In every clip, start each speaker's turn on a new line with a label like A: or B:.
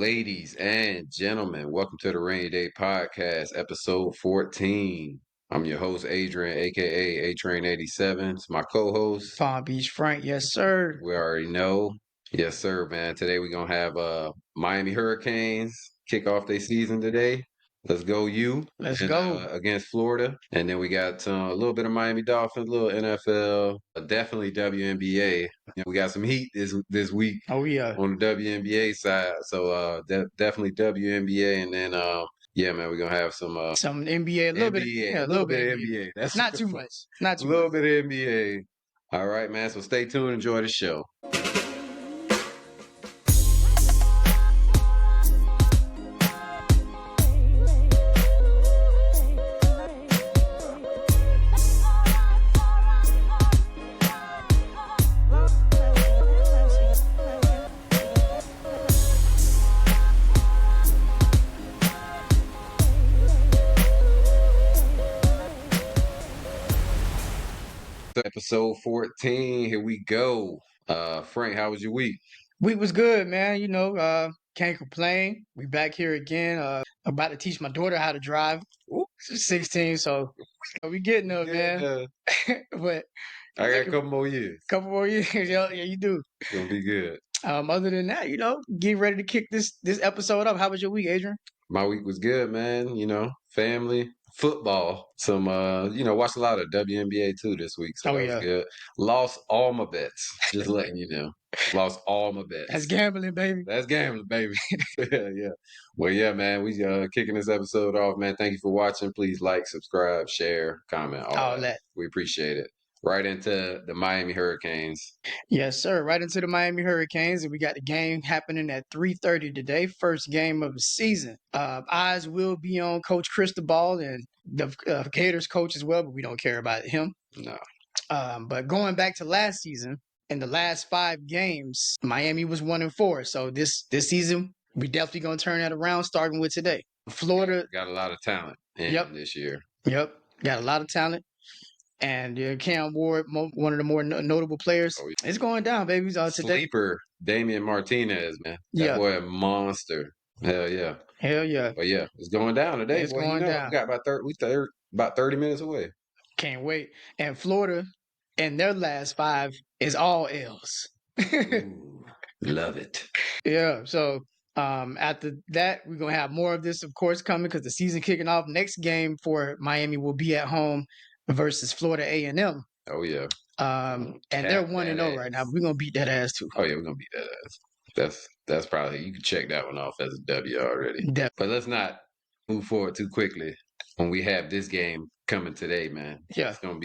A: Ladies and gentlemen, welcome to the Rainey Day Podcast, episode 14. I'm your host, Adrian, aka A-Train87. It's my co-host.
B: Palm Beach Frank, yes, sir.
A: We already know. Yes, sir, man. Today we're going to have Miami Hurricanes kick off their season today. Let's go,
B: Let's go.
A: against Florida. And then we got a little bit of Miami Dolphins, a little NFL, definitely WNBA. We got some heat this week
B: Oh, yeah.
A: on the WNBA side. So definitely WNBA. And then, yeah, man, we're going to have some
B: NBA, a little bit.
A: NBA.
B: Yeah,
A: A little bit of NBA. That's
B: Not too much. Not
A: a
B: too
A: little
B: much.
A: bit of NBA. All right, man. So stay tuned. Enjoy the show. Episode 14. Here we go. Frank, how was your week?
B: Week was good, man. Can't complain. We back here again. About to teach my daughter how to drive. She's 16, so we getting up, man. But
A: I got a couple more years.
B: Couple more years. Yeah, you do.
A: It's gonna be good.
B: Other than that, getting ready to kick this episode up. How was your week, Adrian?
A: My week was good, man. Family, football. Some watched a lot of WNBA too this week. So that was good. Lost all my bets. Just letting you know. Lost all my bets.
B: That's gambling, baby.
A: That's gambling, baby. Yeah. Well, yeah, man. We kicking this episode off, man. Thank you for watching. Please like, subscribe, share, comment, all that. We appreciate it. Right into the Miami Hurricanes.
B: Yes, sir. Right into the Miami Hurricanes. And we got the game happening at 3:30 today. First game of the season. Eyes will be on Coach Cristobal and the Gators coach as well, but we don't care about him.
A: No.
B: But going back to last season, in the last 5 games, Miami was 1-4. So this season, we definitely gonna turn that around, starting with today. Florida
A: got a lot of talent this year.
B: Yep, got a lot of talent. And Cam Ward, one of the more notable players. Oh, yeah. It's going down, baby. Today.
A: Sleeper, Damian Martinez, man. That boy a monster. Hell yeah.
B: Hell yeah.
A: But yeah, it's going down today.
B: It's going down.
A: We got about 30 minutes away.
B: Can't wait. And Florida, in their last 5, is all L's.
A: Ooh, love it.
B: Yeah, so after that, we're going to have more of this, of course, coming because the season kicking off. Next game for Miami will be at home versus Florida A&M.
A: Oh, yeah.
B: And they're 1-0 right now. But we're going to beat that ass, too.
A: Oh, yeah, we're going to beat that ass. That's probably, you can check that one off as a W already.
B: Definitely.
A: But let's not move forward too quickly when we have this game coming today, man.
B: Yeah.
A: It's gonna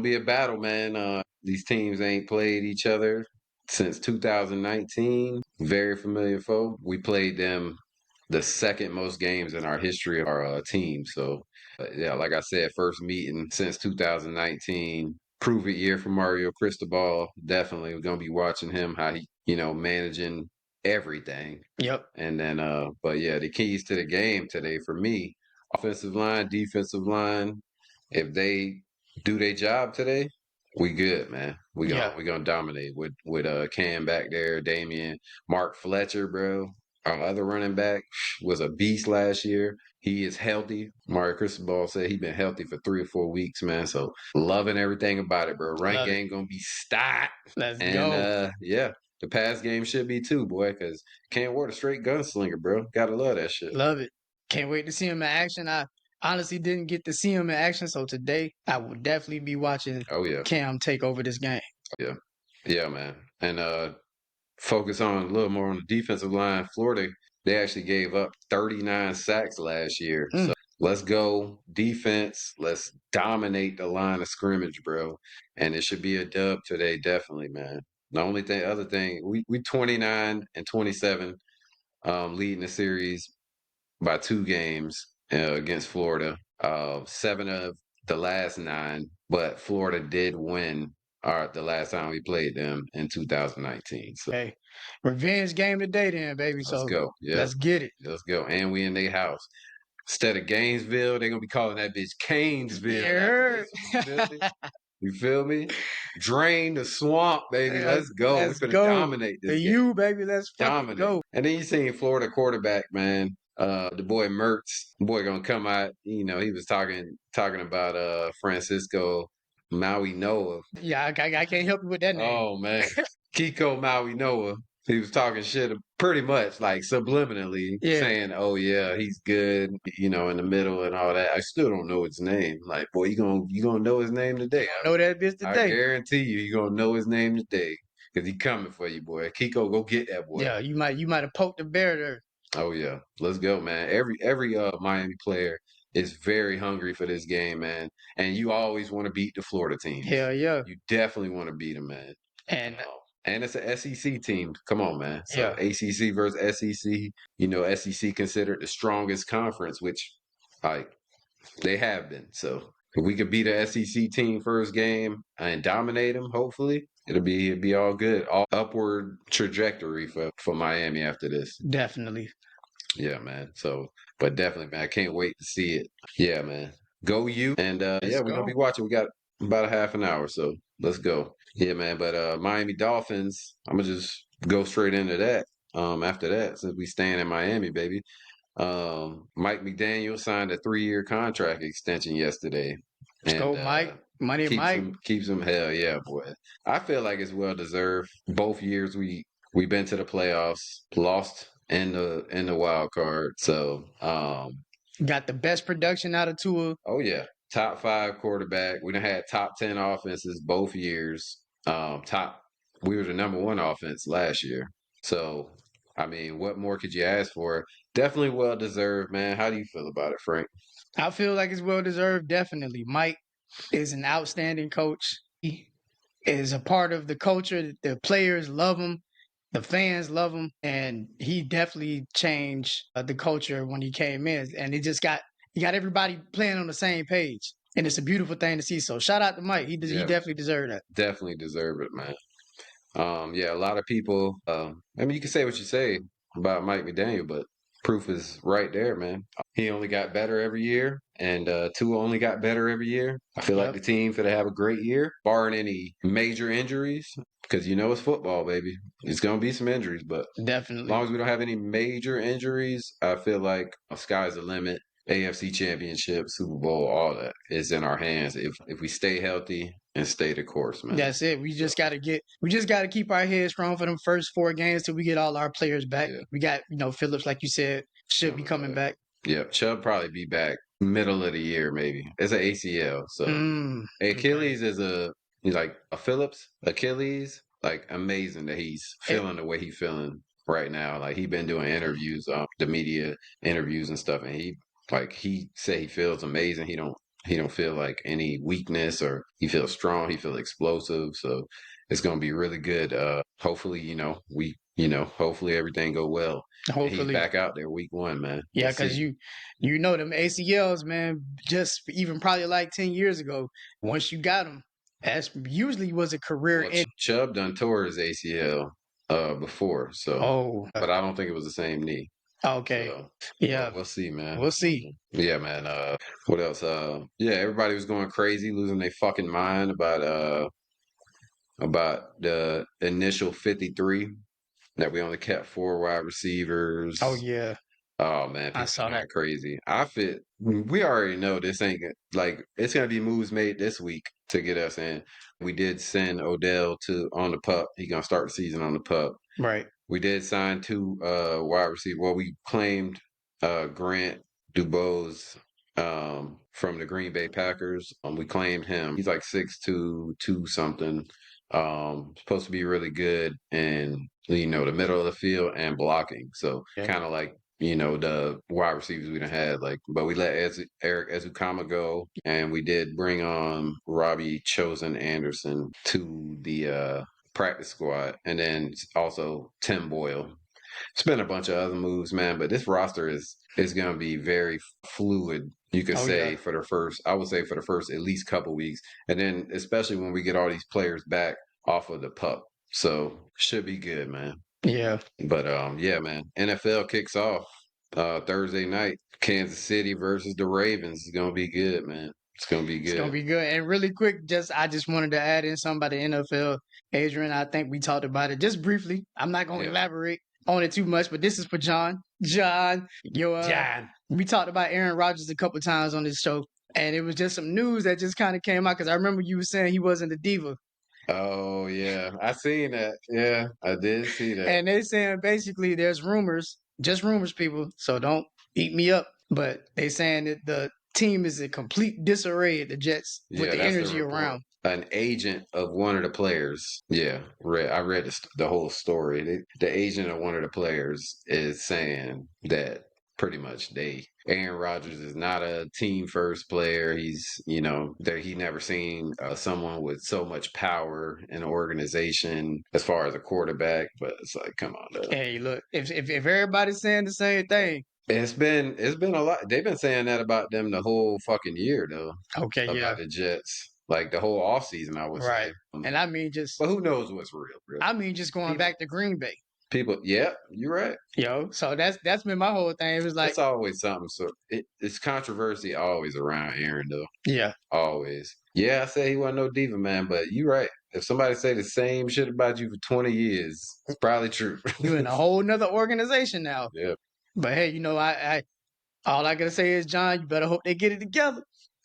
A: be a battle, man. These teams ain't played each other since 2019. Very familiar foe. We played them the second most games in our history of our team. So, yeah, like I said, first meeting since 2019. Prove it year for Mario Cristobal. Definitely, we're gonna be watching him how he, managing everything.
B: Yep.
A: And then, but yeah, the keys to the game today for me: offensive line, defensive line. If they do their job today, we good, man. We gonna dominate with Cam back there, Damian, Mark Fletcher, bro. Our other running back was a beast last year. He is healthy. Mario Cristobal said he been healthy for 3 or 4 weeks, man. So loving everything about it, bro. Run game gonna be stacked.
B: Let's go.
A: Yeah, the pass game should be too, boy, because Cam Ward a straight gunslinger, bro. Gotta love that shit.
B: Love it. Can't wait to see him in action. I honestly didn't get to see him in action, so today I will definitely be watching Cam take over this game.
A: Yeah, man. And focus on a little more on the defensive line. Florida, they actually gave up 39 sacks last year. So let's go defense. Let's dominate the line of scrimmage, bro. And it should be a dub today, definitely, man. The other thing, we 29 and 27, leading the series by 2 games against Florida. 7 of the last 9, but Florida did win the last time we played them in 2019. So,
B: hey, revenge game today, then, baby.
A: Let's go. Yeah.
B: Let's get it.
A: Let's go. And we in their house. Instead of Gainesville, they're gonna be calling that bitch Canesville. You feel me? Drain the swamp, baby. Let's go. We
B: Let's
A: finna
B: go.
A: dominate
B: The
A: this game.
B: U, baby. Let's fucking
A: Dominate.
B: go.
A: And then you seen Florida quarterback, man. The boy Mertz, boy gonna come out. He was talking about Francisco Maui Noah.
B: Yeah, I can't help you with that name.
A: Oh man, Kiko Maui Noah. He was talking shit pretty much like subliminally
B: Yeah,
A: saying, "Oh yeah, he's good," in the middle and all that. I still don't know his name. Like, boy, you gonna know his name
B: you
A: today.
B: gonna know that bitch
A: I
B: today.
A: guarantee you gonna know his name today because he coming for you, boy. Kiko, go get that boy.
B: Yeah, you might have poked the bear there.
A: Oh yeah, let's go, man. Every Miami player is very hungry for this game, man. And you always want to beat the Florida teams.
B: Hell yeah.
A: You definitely want to beat them, man.
B: And
A: And it's an SEC team. Come on, man. So
B: yeah,
A: ACC versus SEC. SEC considered the strongest conference, which like they have been. So if we could beat a SEC team first game and dominate them, hopefully it'll be all good. All upward trajectory for Miami after this.
B: definitely.
A: Yeah, man. So, but definitely, man, I can't wait to see it. Yeah, man. Go you. And
B: Let's
A: yeah, we're gonna
B: go.
A: be watching. We got about a half an hour, so let's go. Yeah, man. But Miami Dolphins, I'm gonna just go straight into that. After that, since we staying in Miami, baby. Mike McDaniel signed a 3-year contract extension yesterday.
B: Let's
A: And
B: go, Mike. Money,
A: keeps
B: Mike.
A: him hell yeah, boy. I feel like it's well deserved. Both years we been to the playoffs, lost in the wild card. So
B: Got the best production out of Tua.
A: oh yeah, top 5 quarterback. We done had top 10 offenses both years. We were the number 1 offense last year. So I mean, what more could you ask for? Definitely well deserved, man. How do you feel about it, Frank?
B: I feel like it's well deserved, definitely. Mike is an outstanding coach. He is a part of the culture. The players love him. The fans love him, and he definitely changed the culture when he came in. And he got everybody playing on the same page, and it's a beautiful thing to see. So shout out to Mike. He
A: Yeah,
B: definitely deserved that.
A: definitely deserve it, man. Yeah, a lot of people. I mean, you can say what you say about Mike McDaniel, but proof is right there, man. He only got better every year, and Tua only got better every year. I feel like
B: Yep,
A: the team could have a great year, barring any major injuries, because it's football, baby. It's gonna be some injuries, but as
B: definitely.
A: long as we don't have any major injuries, I feel like sky's the limit. AFC Championship, Super Bowl, all that is in our hands if we stay healthy and stay the course, man.
B: That's it.
A: So
B: We just gotta keep our heads strong for them first 4 games till we get all our players back.
A: yeah,
B: We got, Phillips, like you said, should be
A: coming
B: coming
A: back.
B: back.
A: Yeah, Chubb probably be back middle of the year, maybe. It's an ACL, so
B: Okay.
A: Achilles he's like a Phillips. Achilles, like amazing that he's
B: Eh,
A: feeling the way he's feeling right now. Like he been doing interviews, the media interviews and stuff, and he said he feels amazing. He don't feel like any weakness or he feels strong. He feels explosive. So it's gonna be really good. Hopefully, hopefully everything go well. And he's
B: Hopefully.
A: back out there week 1, man.
B: Yeah,
A: Let's
B: because
A: see.
B: you know them ACLs, man, just even probably like 10 years ago, once you got them, that's usually was a career
A: Well,
B: end.
A: Chubb done tore his ACL before, so
B: Oh,
A: but I don't think it was the same knee.
B: okay.
A: So, but
B: Yeah,
A: we'll see, man.
B: we'll see.
A: Yeah, man. What else? Yeah, everybody was going crazy, losing their fucking mind about the initial 53 that we only kept 4 wide receivers.
B: Oh, yeah,
A: Oh man,
B: I
A: people
B: saw that.
A: going crazy. We already know this ain't like it's gonna be moves made this week to get us in. We did send Odell to on the pup. He gonna start the season on the pup.
B: Right.
A: We did sign 2 wide receivers. Well, we claimed Grant Dubose from the Green Bay Packers. We claimed him. He's like 6'2", 2 something. Supposed to be really good in the middle of the field and blocking. So
B: Yeah.
A: kind of like the wide receivers we done had. Like, but we let Eric Ezukama go, and we did bring on Robbie Chosen Anderson to the practice squad, and then also Tim Boyle. It's been a bunch of other moves, man, but this roster is going to be very fluid. You could
B: Oh, yeah.
A: say I would say for the first at least couple weeks, and then especially when we get all these players back off of the pup, so should be good, man.
B: Yeah.
A: But yeah, man, NFL kicks off Thursday night. Kansas City versus the Ravens is going to be good, man. It's gonna be
B: It's gonna
A: good.
B: be good. And really quick, I just wanted to add in something about the NFL. Adrian, I think we talked about it just briefly. I'm not gonna
A: Yeah.
B: elaborate on it too much, but this is for John. John,
A: John.
B: we talked about Aaron Rodgers a couple times on this show, and it was just some news that just kind of came out because I remember you were saying he wasn't a diva.
A: Oh yeah, I seen that. Yeah, I did see that.
B: And they saying basically there's rumors, just rumors, people. So don't eat me up. But they saying that the team is in complete disarray at the Jets with
A: Yeah,
B: the
A: that's the
B: energy
A: report.
B: around.
A: An agent of one of the players. Yeah, I read the whole story. The agent of one of the players is saying that pretty much Aaron Rodgers is not a team first player. He's that he never seen someone with so much power in an organization as far as a quarterback. But it's like, come on, though.
B: Hey, look, if everybody's saying the same thing,
A: It's been a lot. They've been saying that about them the whole fucking year though.
B: okay, yeah,
A: About the Jets, like the whole off season, I would
B: right.
A: say.
B: And I mean just
A: But who knows what's real, bro?
B: just going
A: People,
B: back to Green Bay,
A: yeah, you're right.
B: So that's been my whole thing. It was like,
A: It's always something. So it's controversy always around Aaron, though.
B: yeah,
A: Always. Yeah, I say he wasn't no diva, man, but you're right. If somebody say the same shit about you for 20 years, it's probably true.
B: you in a whole nother organization now.
A: Yeah.
B: But hey, I all I gotta say is, John, you better hope they get it together.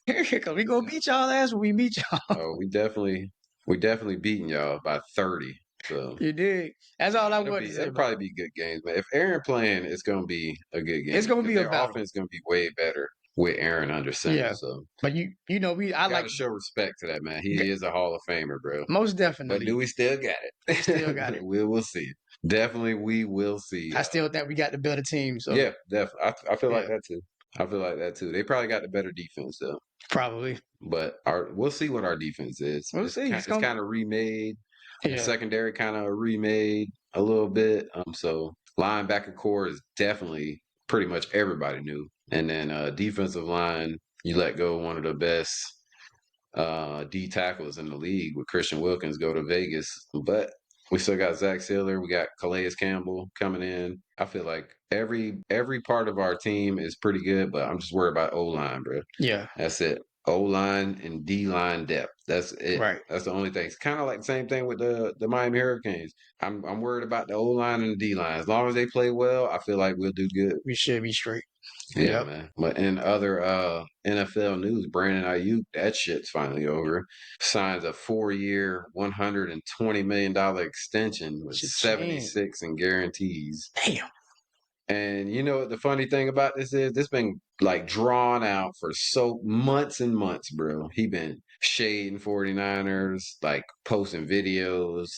B: Cause we gonna beat y'all ass when we meet y'all.
A: Oh, we definitely beating y'all by 30. So
B: You dig? That's all I
A: it'll
B: wanted to
A: be
B: say
A: it'll
B: about it.
A: probably be good games, man. If Aaron playing, it's gonna be a good
B: It's
A: game
B: gonna
A: because
B: be a
A: their
B: battle.
A: offense is gonna be way better with Aaron under center.
B: Yeah.
A: So
B: But I like
A: gotta show respect to that man. He is a Hall of Famer, bro.
B: most
A: But
B: definitely.
A: do we still got
B: We still got
A: it?
B: it.
A: We will see. Definitely, we will see.
B: I still think we got the better team, so
A: Yeah, definitely. I feel like
B: yeah,
A: that too. I feel like that too. They probably got the better defense though.
B: probably.
A: But we'll see what our defense is.
B: We'll
A: It's
B: see.
A: kind,
B: It's
A: it's
B: gonna
A: kind of remade. The
B: yeah,
A: secondary kind of remade a little bit. So linebacker core is definitely pretty much everybody new. And then defensive line, you let go one of the best D tackles in the league with Christian Wilkins go to Vegas. But we still got Zach Sealer, we got Calais Campbell coming in. I feel like every part of our team is pretty good, but I'm just worried about O line, bro.
B: yeah,
A: That's it. O line and D line depth. That's it.
B: right.
A: That's the only thing. It's kind of like the same thing with the Miami Hurricanes. I'm worried about the O line and the D line. As long as they play well, I feel like we'll do good.
B: We should be straight.
A: Yeah,
B: Yep.
A: man. But in other NFL news, Brandon Ayuk, that shit's finally over. Signs a 4-year, $120 million extension with
B: Cha-ching.
A: 76 in guarantees.
B: Damn.
A: And you know what the funny thing about this is? This been like drawn out for so months and months, bro. He been shading 49ers, like posting videos,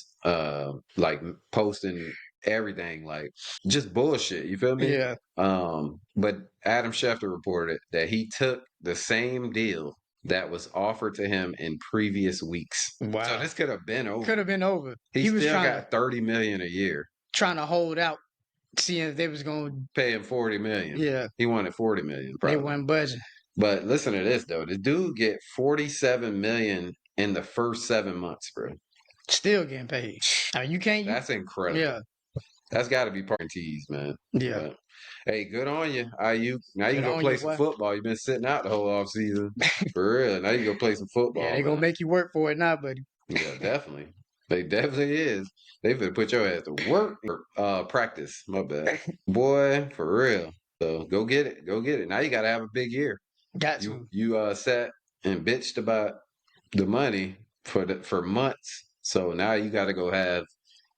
A: like posting everything, like just bullshit. You feel me?
B: Yeah.
A: But Adam Schefter reported that he took the same deal that was offered to him in previous weeks. So
B: Wow.
A: this could have been over.
B: Could have been over.
A: He
B: He was
A: still got 30 million a year.
B: trying to hold out, seeing if they was gonna
A: Pay him 40 million.
B: yeah,
A: He wanted 40 million,
B: they
A: probably.
B: wasn't budging.
A: But listen to this though. The dude get 47 million in the first 7 months, bro.
B: Still getting paid. I mean, you can't
A: That's incredible.
B: yeah,
A: That's got to be part of tees, man.
B: yeah.
A: But hey, good on you, IU. Now you
B: Good
A: can go
B: on
A: play
B: you,
A: some
B: boy.
A: football. You've been sitting out the whole off season. For real. Now you go play some
B: Yeah,
A: football,
B: they gonna
A: man.
B: make you work for it now, buddy.
A: Yeah, definitely. They definitely is. They finna put your ass to work or practice. My bad. Boy, for real. So go get it. Go get it. Now you gotta have a big year.
B: Got
A: You
B: to.
A: you sat and bitched about the money for months. So now you gotta go have,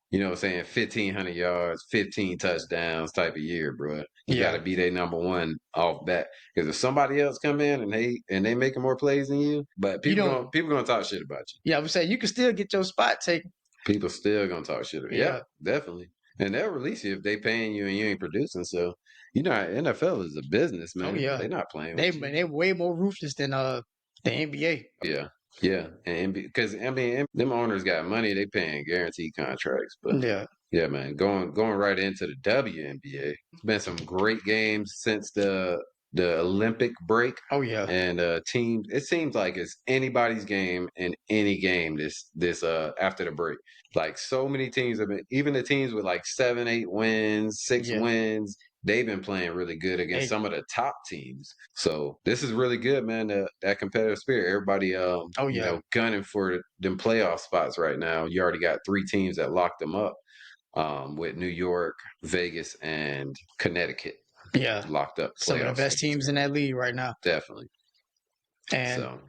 A: what I'm saying, 1,500 yards, 15 touchdowns type of year, bro. You
B: Yeah.
A: gotta be their number one off bat. Because if somebody else come in and they making more plays than you, but
B: You
A: people gonna talk shit about you.
B: yeah, I would say you can still get your spot taken.
A: People still gonna talk shit. Yeah,
B: Yeah.
A: definitely. And they'll release you if they paying you and you ain't producing. So NFL is a business,
B: Oh
A: man.
B: yeah.
A: They not playing
B: They
A: with you.
B: they way more ruthless than the NBA.
A: Yeah, yeah. And because I mean, them owners got money, they paying guaranteed contracts. But
B: Yeah.
A: yeah, man, going right into the WNBA. It's been some great games since the Olympic break.
B: Oh yeah.
A: And teams, it seems like it's anybody's game in any game this after the break. Like so many teams have been, even the teams with like 7, 8 wins, 6
B: Yeah.
A: wins, they've been playing really good against some of the top teams. So this is really good, man. That competitive spirit. Everybody,
B: Oh yeah,
A: gunning for them playoff spots right now. You already got 3 teams that locked them up, with New York, Vegas, and Connecticut
B: yeah.
A: locked up
B: Some of the
A: playoff
B: best
A: spots.
B: teams in that league right now,
A: Definitely.
B: and
A: So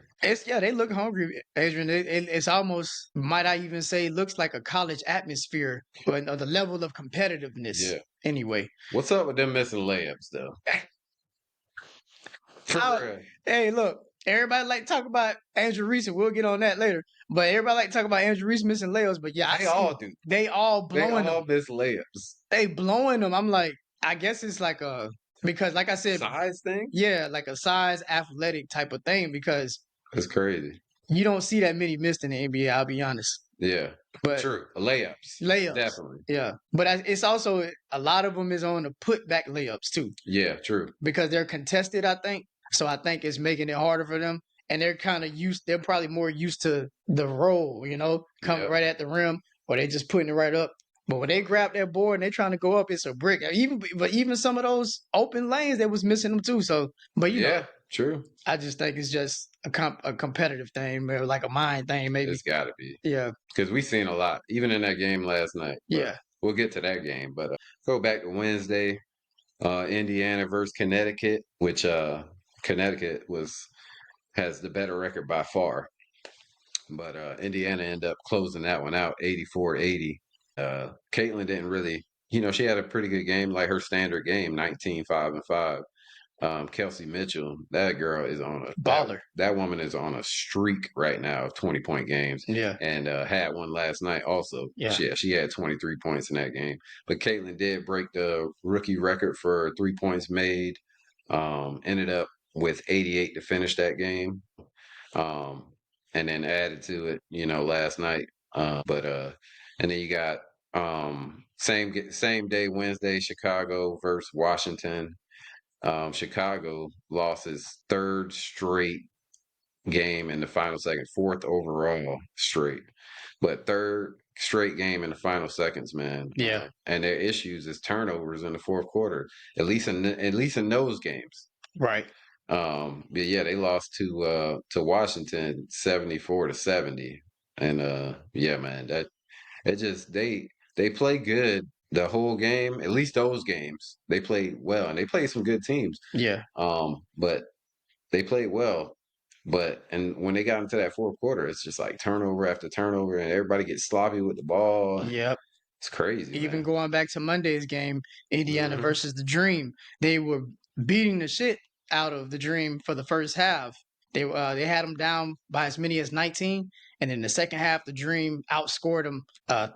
B: they look hungry, Adrian. It's almost, might I even say, looks like a college atmosphere, but the level of competitiveness.
A: yeah.
B: Anyway,
A: What's up with them missing layups though? For
B: I,
A: real.
B: hey, look, everybody like to talk about Andrew Reese, and we'll get on that later. But everybody like to talk about Andrew Reese missing layups. But yeah, I
A: They
B: see
A: all do.
B: they all
A: They
B: blowing them.
A: all miss layups.
B: They blowing them. I'm like, I guess it's like a, because like I said,
A: Size thing?
B: yeah, like a size athletic type of thing, because
A: It's crazy.
B: you don't see that many missed in the NBA. I'll be honest,
A: Yeah.
B: but
A: True. Layups.
B: layups.
A: Definitely.
B: Yeah, but it's also a lot of them is on the putback layups too,
A: Yeah, true.
B: because they're contested, I think. So I think it's making it harder for them. And they're kind of used, they're probably more used to the roll, coming
A: Yep.
B: right at the rim, or they just putting it right up. But when they grab that board and they're trying to go up, it's a brick. Even some of those open lanes, they was missing them too. So, but
A: Yeah, true.
B: I just think it's just a competitive thing, or like a mind thing, maybe.
A: It's got to be
B: Yeah,
A: because we seen a lot, even in that game last night. But
B: yeah.
A: we'll get to that game. But go back to Wednesday, Indiana versus Connecticut, which Connecticut has the better record by far. But Indiana ended up closing that one out 84-80. Caitlin didn't really, she had a pretty good game, like her standard game, 19, 5, and 5. Kelsey Mitchell, that girl is on
B: Baller.
A: that woman is on a streak right now of 20-point games,
B: Yeah,
A: and had one last night also.
B: yeah.
A: She had 23 points in that game. But Caitlin did break the rookie record for 3 points made. Ended up with 88 to finish that game. Um, and then added to it, last night. But and then you got same day Wednesday, Chicago versus Washington. Chicago lost his 3rd straight game in the final second, 4th overall straight, but 3rd straight game in the final seconds, man.
B: Yeah.
A: And their issues is turnovers in the 4th quarter, at least in those games.
B: Right.
A: But yeah, they lost to Washington 74-70, and yeah, man, that it just they play good the whole game. At least those games they played well, and they played some good teams.
B: Yeah.
A: But they played well. And when they got into that 4th quarter, it's just like turnover after turnover, and everybody gets sloppy with the ball.
B: Yep.
A: It's crazy,
B: Even
A: man.
B: going back to Monday's game, Indiana
A: Hmm.
B: versus the Dream, they were beating the shit out of the Dream for the first half. They had them down by as many as 19, and in the second half, the Dream outscored them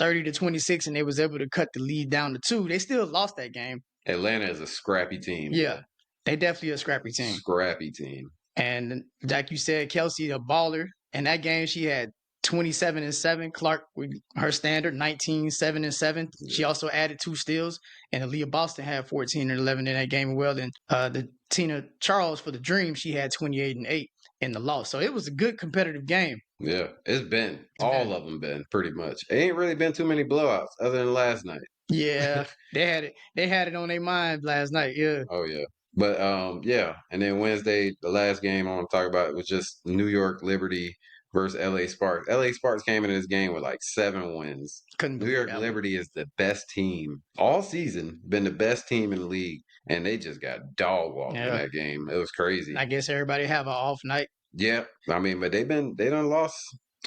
B: 30-26, and they was able to cut the lead down to 2. They still lost that game.
A: Atlanta is a scrappy team,
B: Yeah,
A: though.
B: they definitely a scrappy team.
A: Scrappy team.
B: And like you said, Kelsey, a baller. In that game, she had 27 and 7. Clark, with her standard, 19, 7 and 7. She
A: Yeah.
B: also added 2 steals. And Aaliyah Boston had 14 and 11 in that game as well. And the Tina Charles for the Dream, she had 28 and 8 in the loss. So it was a good competitive game.
A: Yeah, it's been
B: It's
A: all
B: been,
A: of them been pretty much. It ain't really been too many blowouts other than last night.
B: yeah, they had it. They had it on their mind last night. Yeah,
A: Oh yeah. But yeah, and then Wednesday, the last game I want to talk about was just New York Liberty versus LA Sparks. LA Sparks came into this game with like 7 wins.
B: couldn't
A: New
B: believe
A: York
B: LA.
A: Liberty is the best team all season, been the best team in the league, and they just got dog walked in
B: Yeah,
A: that game. It was crazy.
B: I guess everybody have an off night
A: Yeah, I mean, but they done lost,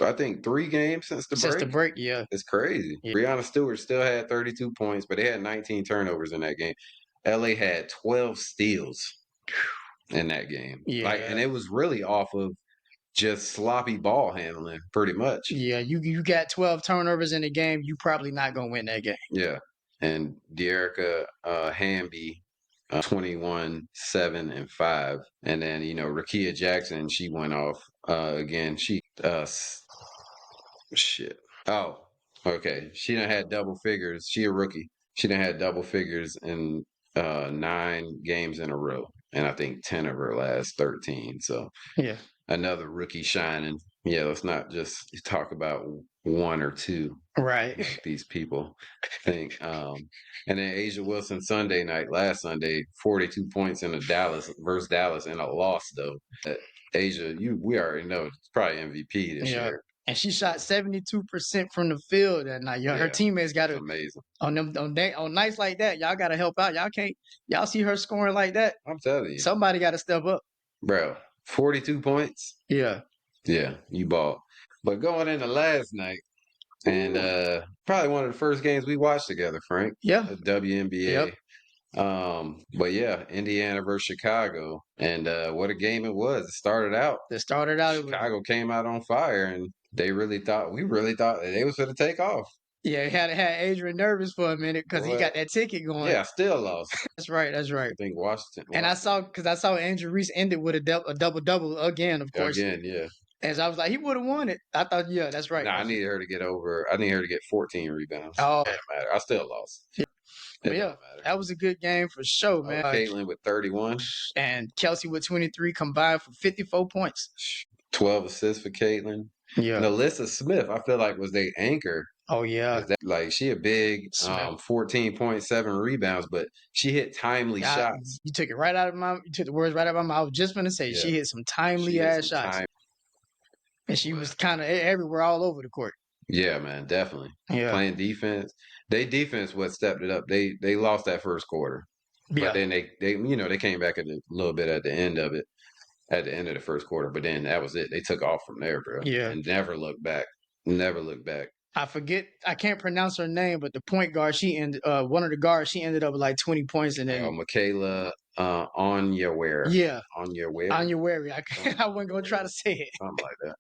A: I think, 3 games since the
B: since the
A: break.
B: break. Yeah,
A: It's crazy.
B: yeah,
A: Breonna Stewart still had 32 points, but they had 19 turnovers in that game. LA had 12 steals in that game. And
B: yeah.
A: it was really off of just sloppy ball handling, pretty much.
B: Yeah, you got 12 turnovers in the game. You probably not gonna win that game.
A: Yeah. And De'Erica Hamby, 21, 7, and 5. And then, Rakia Jackson, she went off again. Shit. Oh, okay. She done had double figures. She a rookie. She done had double figures in 9 games in a row, and I think 10 of her last 13. So
B: Yeah,
A: another rookie shining. let's not just talk about one or two.
B: Right.
A: These people think. And then Asia Wilson Sunday night, last Sunday, 42 points in a Dallas versus Dallas in a loss though. Asia, we already know it's probably MVP this year.
B: And she shot 72% from the field that night. Her teammates got to
A: amazing
B: on nights like that. Y'all got to help out. Y'all see her scoring like that.
A: I'm telling you,
B: somebody got to step up,
A: bro. 42 points.
B: Yeah,
A: you ball. But going into last night, and probably one of the first games we watched together, Frank.
B: Yeah,
A: WNBA. Yep. But yeah, Indiana versus Chicago, and what a game it was. It started out. Chicago came out on fire, and we really thought that they was going to take off.
B: Yeah, it had Adrian nervous for a minute because he got that ticket going.
A: Yeah, still lost.
B: That's right.
A: I think Washington.
B: And I saw Andrew Reese ended with a double again, of course.
A: Again, yeah.
B: And I was like, he would have won it. I thought, yeah, that's right.
A: Nah, I needed her to get over. I need her to get 14 rebounds. Oh, it didn't matter. I still lost.
B: But yeah, that was a good game for sure, man.
A: Caitlin with 31.
B: And Kelsey with 23 combined for 54 points.
A: 12 assists for Caitlin. Yeah. And Alyssa Smith, I feel like, was their anchor.
B: Oh, yeah.
A: She a big 14.7 rebounds, but she hit timely shots.
B: You took it right out of you took the words right out of my mouth. I was just going to say, she hit some timely ass shots. And she was kind of everywhere, all over the court.
A: Yeah, man, definitely. Yeah. Playing defense. They defense what stepped it up. They lost that first quarter. Yeah. But then they came back a little bit at the end of it, at the end of the first quarter. But then that was it. They took off from there, bro. Yeah. And never looked back. Never looked back.
B: I can't pronounce her name, but the point guard, one of the guards, she ended up with like 20 points in there.
A: Michaela Onyenwere.
B: Yeah.
A: Onyenwere.
B: I wasn't going to try to say it.
A: Something like that.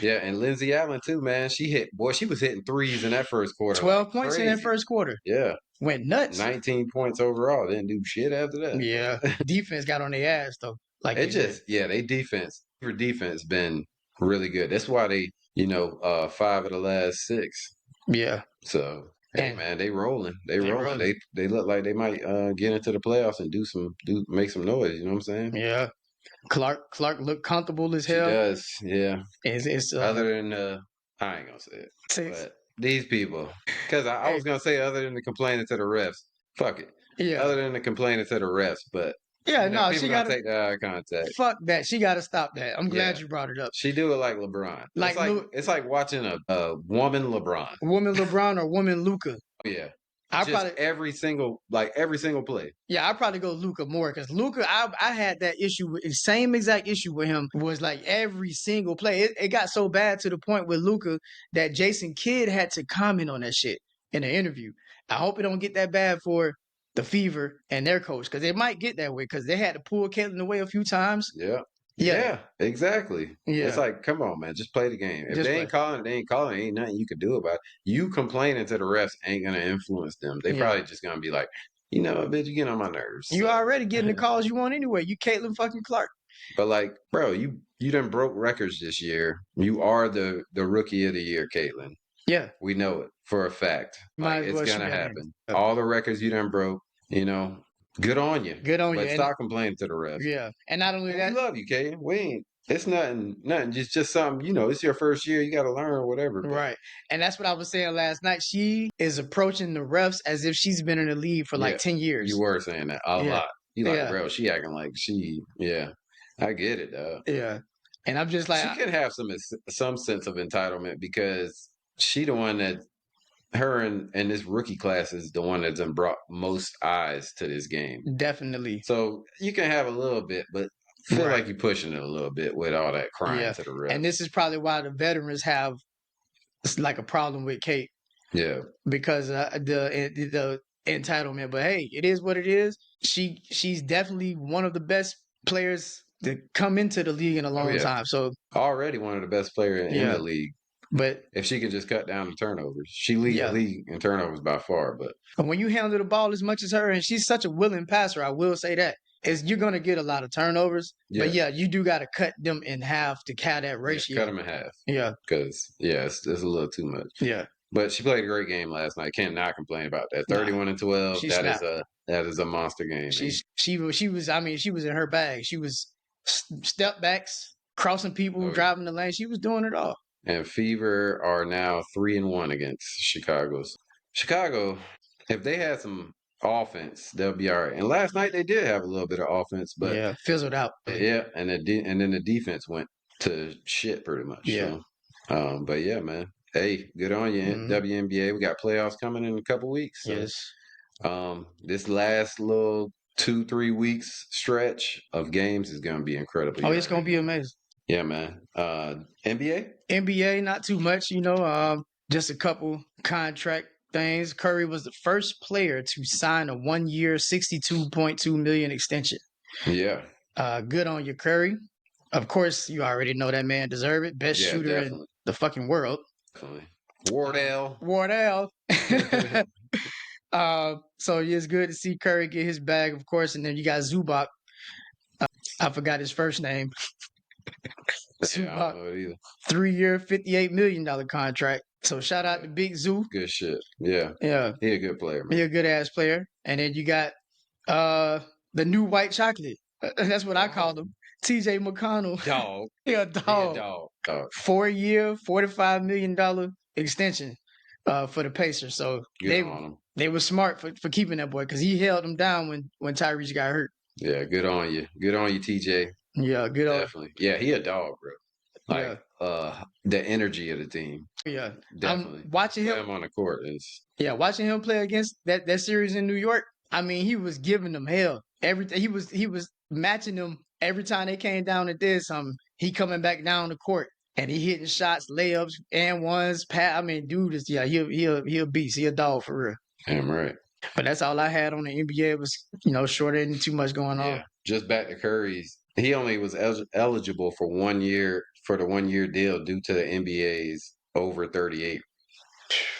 A: Yeah, and Lindsay Allen too, man. She was hitting threes in that first quarter.
B: 12 points in that first quarter.
A: Yeah.
B: Went nuts.
A: 19 points overall. Didn't do shit after that.
B: Yeah. Defense got on their ass though.
A: They defense been really good. That's why they, 5 of the last 6.
B: Yeah.
A: So hey man, they rolling. They rolling. They look like they might get into the playoffs and make some noise, you know what I'm saying?
B: Yeah. Clark looked comfortable as hell.
A: She does, yeah.
B: It's
A: other than I ain't gonna say it. But these people, because I was gonna say other than the complaining to the refs, fuck it. Yeah. Other than the complaining to the refs, but
B: yeah,
A: she gotta take the eye contact.
B: Fuck that. She gotta stop that. I'm glad you brought it up.
A: She do it like LeBron. It's like watching a woman LeBron.
B: Woman LeBron or woman Luka.
A: Yeah. Every single play.
B: Yeah, I'd probably go Luka more because Luka, I had that issue, same exact issue with him, was like every single play. It got so bad to the point with Luka that Jason Kidd had to comment on that shit in an interview. I hope it don't get that bad for the Fever and their coach because it might get that way because they had to pull Caitlin away a few times.
A: Yeah. Yeah, exactly. Yeah. It's like, come on, man, just play the game. If they ain't calling, they ain't calling. Ain't nothing you can do about it. You complaining to the refs ain't gonna influence them. They probably just gonna be like, bitch, you get on my nerves.
B: You already getting the calls you want anyway. You Caitlin fucking Clark.
A: But like, bro, you done broke records this year. You are the rookie of the year, Caitlin.
B: Yeah,
A: we know it for a fact. It's gonna happen. All the records you done broke. Good on you. But stop complaining to the refs.
B: Yeah. And not only that.
A: We love you, Kay. It's nothing. Just something, it's your first year. You got to learn or whatever. But.
B: Right. And that's what I was saying last night. She is approaching the refs as if she's been in the league for like 10 years.
A: You were saying that a lot. You like, bro, she acting like I get it, though.
B: Yeah. And I'm just like.
A: She can have some sense of entitlement because she the one that. Her and this rookie class is the one that's brought most eyes to this game.
B: Definitely.
A: So you can have a little bit, but feel like you're pushing it a little bit with all that crying to the refs.
B: And this is probably why the veterans have like a problem with Kate.
A: Yeah.
B: Because the entitlement. But hey, it is what it is. She's definitely one of the best players to come into the league in a long time. So
A: already one of the best players in the league.
B: But
A: if she can just cut down the turnovers, she leads the league in turnovers by far. But
B: when you handle the ball as much as her, and she's such a willing passer, I will say that you're going to get a lot of turnovers. Yeah. But you do got to cut them in half to have that ratio.
A: Cut them in half.
B: Yeah,
A: because it's a little too much.
B: Yeah,
A: but she played a great game last night. Cannot complain about that. 31-12. That is a monster game.
B: She was. I mean, she was in her bag. She was step backs. crossing people, driving the lane. She was doing it all.
A: And Fever are now 3-1 against Chicago. Chicago, if they had some offense, they'll be all right. And last night they did have a little bit of offense, but
B: yeah, fizzled out.
A: Yeah, and then the defense went to shit pretty much.
B: Yeah.
A: So, but yeah, man. Hey, good on you, WNBA. We got playoffs coming in a couple weeks. So,
B: Yes.
A: This last little 2-3 weeks stretch of games is gonna be incredible.
B: Oh, it's gonna be amazing.
A: Yeah, man. NBA?
B: NBA, not too much, just a couple contract things. Curry was the first player to sign a 1-year, $62.2 million extension.
A: Yeah.
B: Good on you, Curry. Of course, you already know that man deserve it. Best shooter in the fucking world.
A: Definitely. Wardell.
B: So it's good to see Curry get his bag, of course, and then you got Zubac. I forgot his first name.
A: Yeah, I don't know it either.
B: 3-year, $58 million contract. So shout out to Big Zoo.
A: Good shit. Yeah.
B: Yeah.
A: He a good player, man.
B: He a good ass player. And then you got the new white chocolate. That's what I call him. TJ McConnell.
A: Dog.
B: Yeah, dog. 4-year, $45 million extension for the Pacers. So they were smart for keeping that boy because he held them down when Tyrese got hurt.
A: Yeah, good on you. Good on you, TJ.
B: Yeah, good on.
A: Definitely. Yeah, he a dog, bro. Like the energy of the team.
B: Yeah,
A: definitely.
B: I'm watching him
A: on the court is.
B: Yeah, watching him play against that series in New York. I mean, he was giving them hell. He was matching them every time they came down and did something. He coming back down the court and he hitting shots, layups, and ones. I mean, dude is he a beast. He a dog for real.
A: Damn right.
B: But that's all I had on the NBA was short and too much going on.
A: Just back to Curry's. He only was eligible for 1 year for the 1-year deal due to the NBA's over 38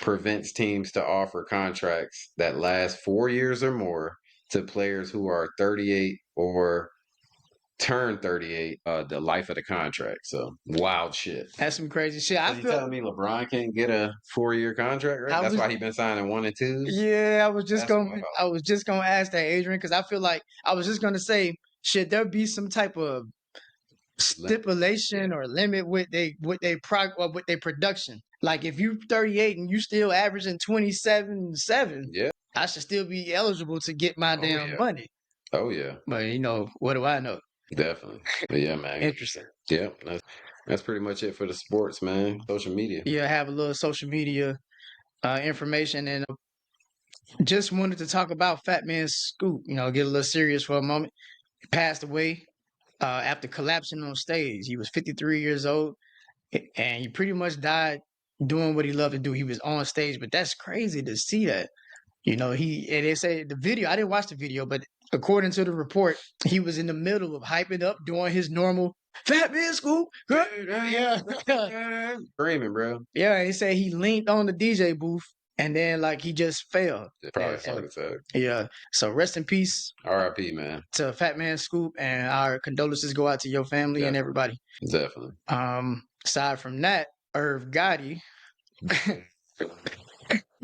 A: prevents teams to offer contracts that last 4 years or more to players who are 38 or turn 38 the life of the contract. So wild shit.
B: That's some crazy shit.
A: So you telling me LeBron can't get a 4-year contract, right? That's why he been signing 1 and 2s?
B: Yeah, I was just gonna ask that, Adrian, because I feel like I was just gonna say, should there be some type of stipulation or limit with they production? Like if you 38 and you still averaging 27-7, I should still be eligible to get my damn money.
A: Oh yeah.
B: But what do I know?
A: Definitely. But yeah, man.
B: Interesting.
A: Yeah, that's pretty much it for the sports, man. Social media. Yeah,
B: I have a little social media information, and just wanted to talk about Fat Man Scoop. Get a little serious for a moment. He passed away after collapsing on stage. He was 53 years old, and he pretty much died doing what he loved to do. He was on stage, but that's crazy to see that. And they say the video, I didn't watch the video, but according to the report, he was in the middle of hyping up, doing his normal Fat Man Scoop. Yeah.
A: Screaming, bro.
B: Yeah, they say he leaned on the DJ booth and then he just fell.
A: Probably
B: Yeah. So rest in peace.
A: R.I.P. man.
B: To Fat Man Scoop, and our condolences go out to your family and everybody.
A: Definitely.
B: Aside from that, Irv Gotti.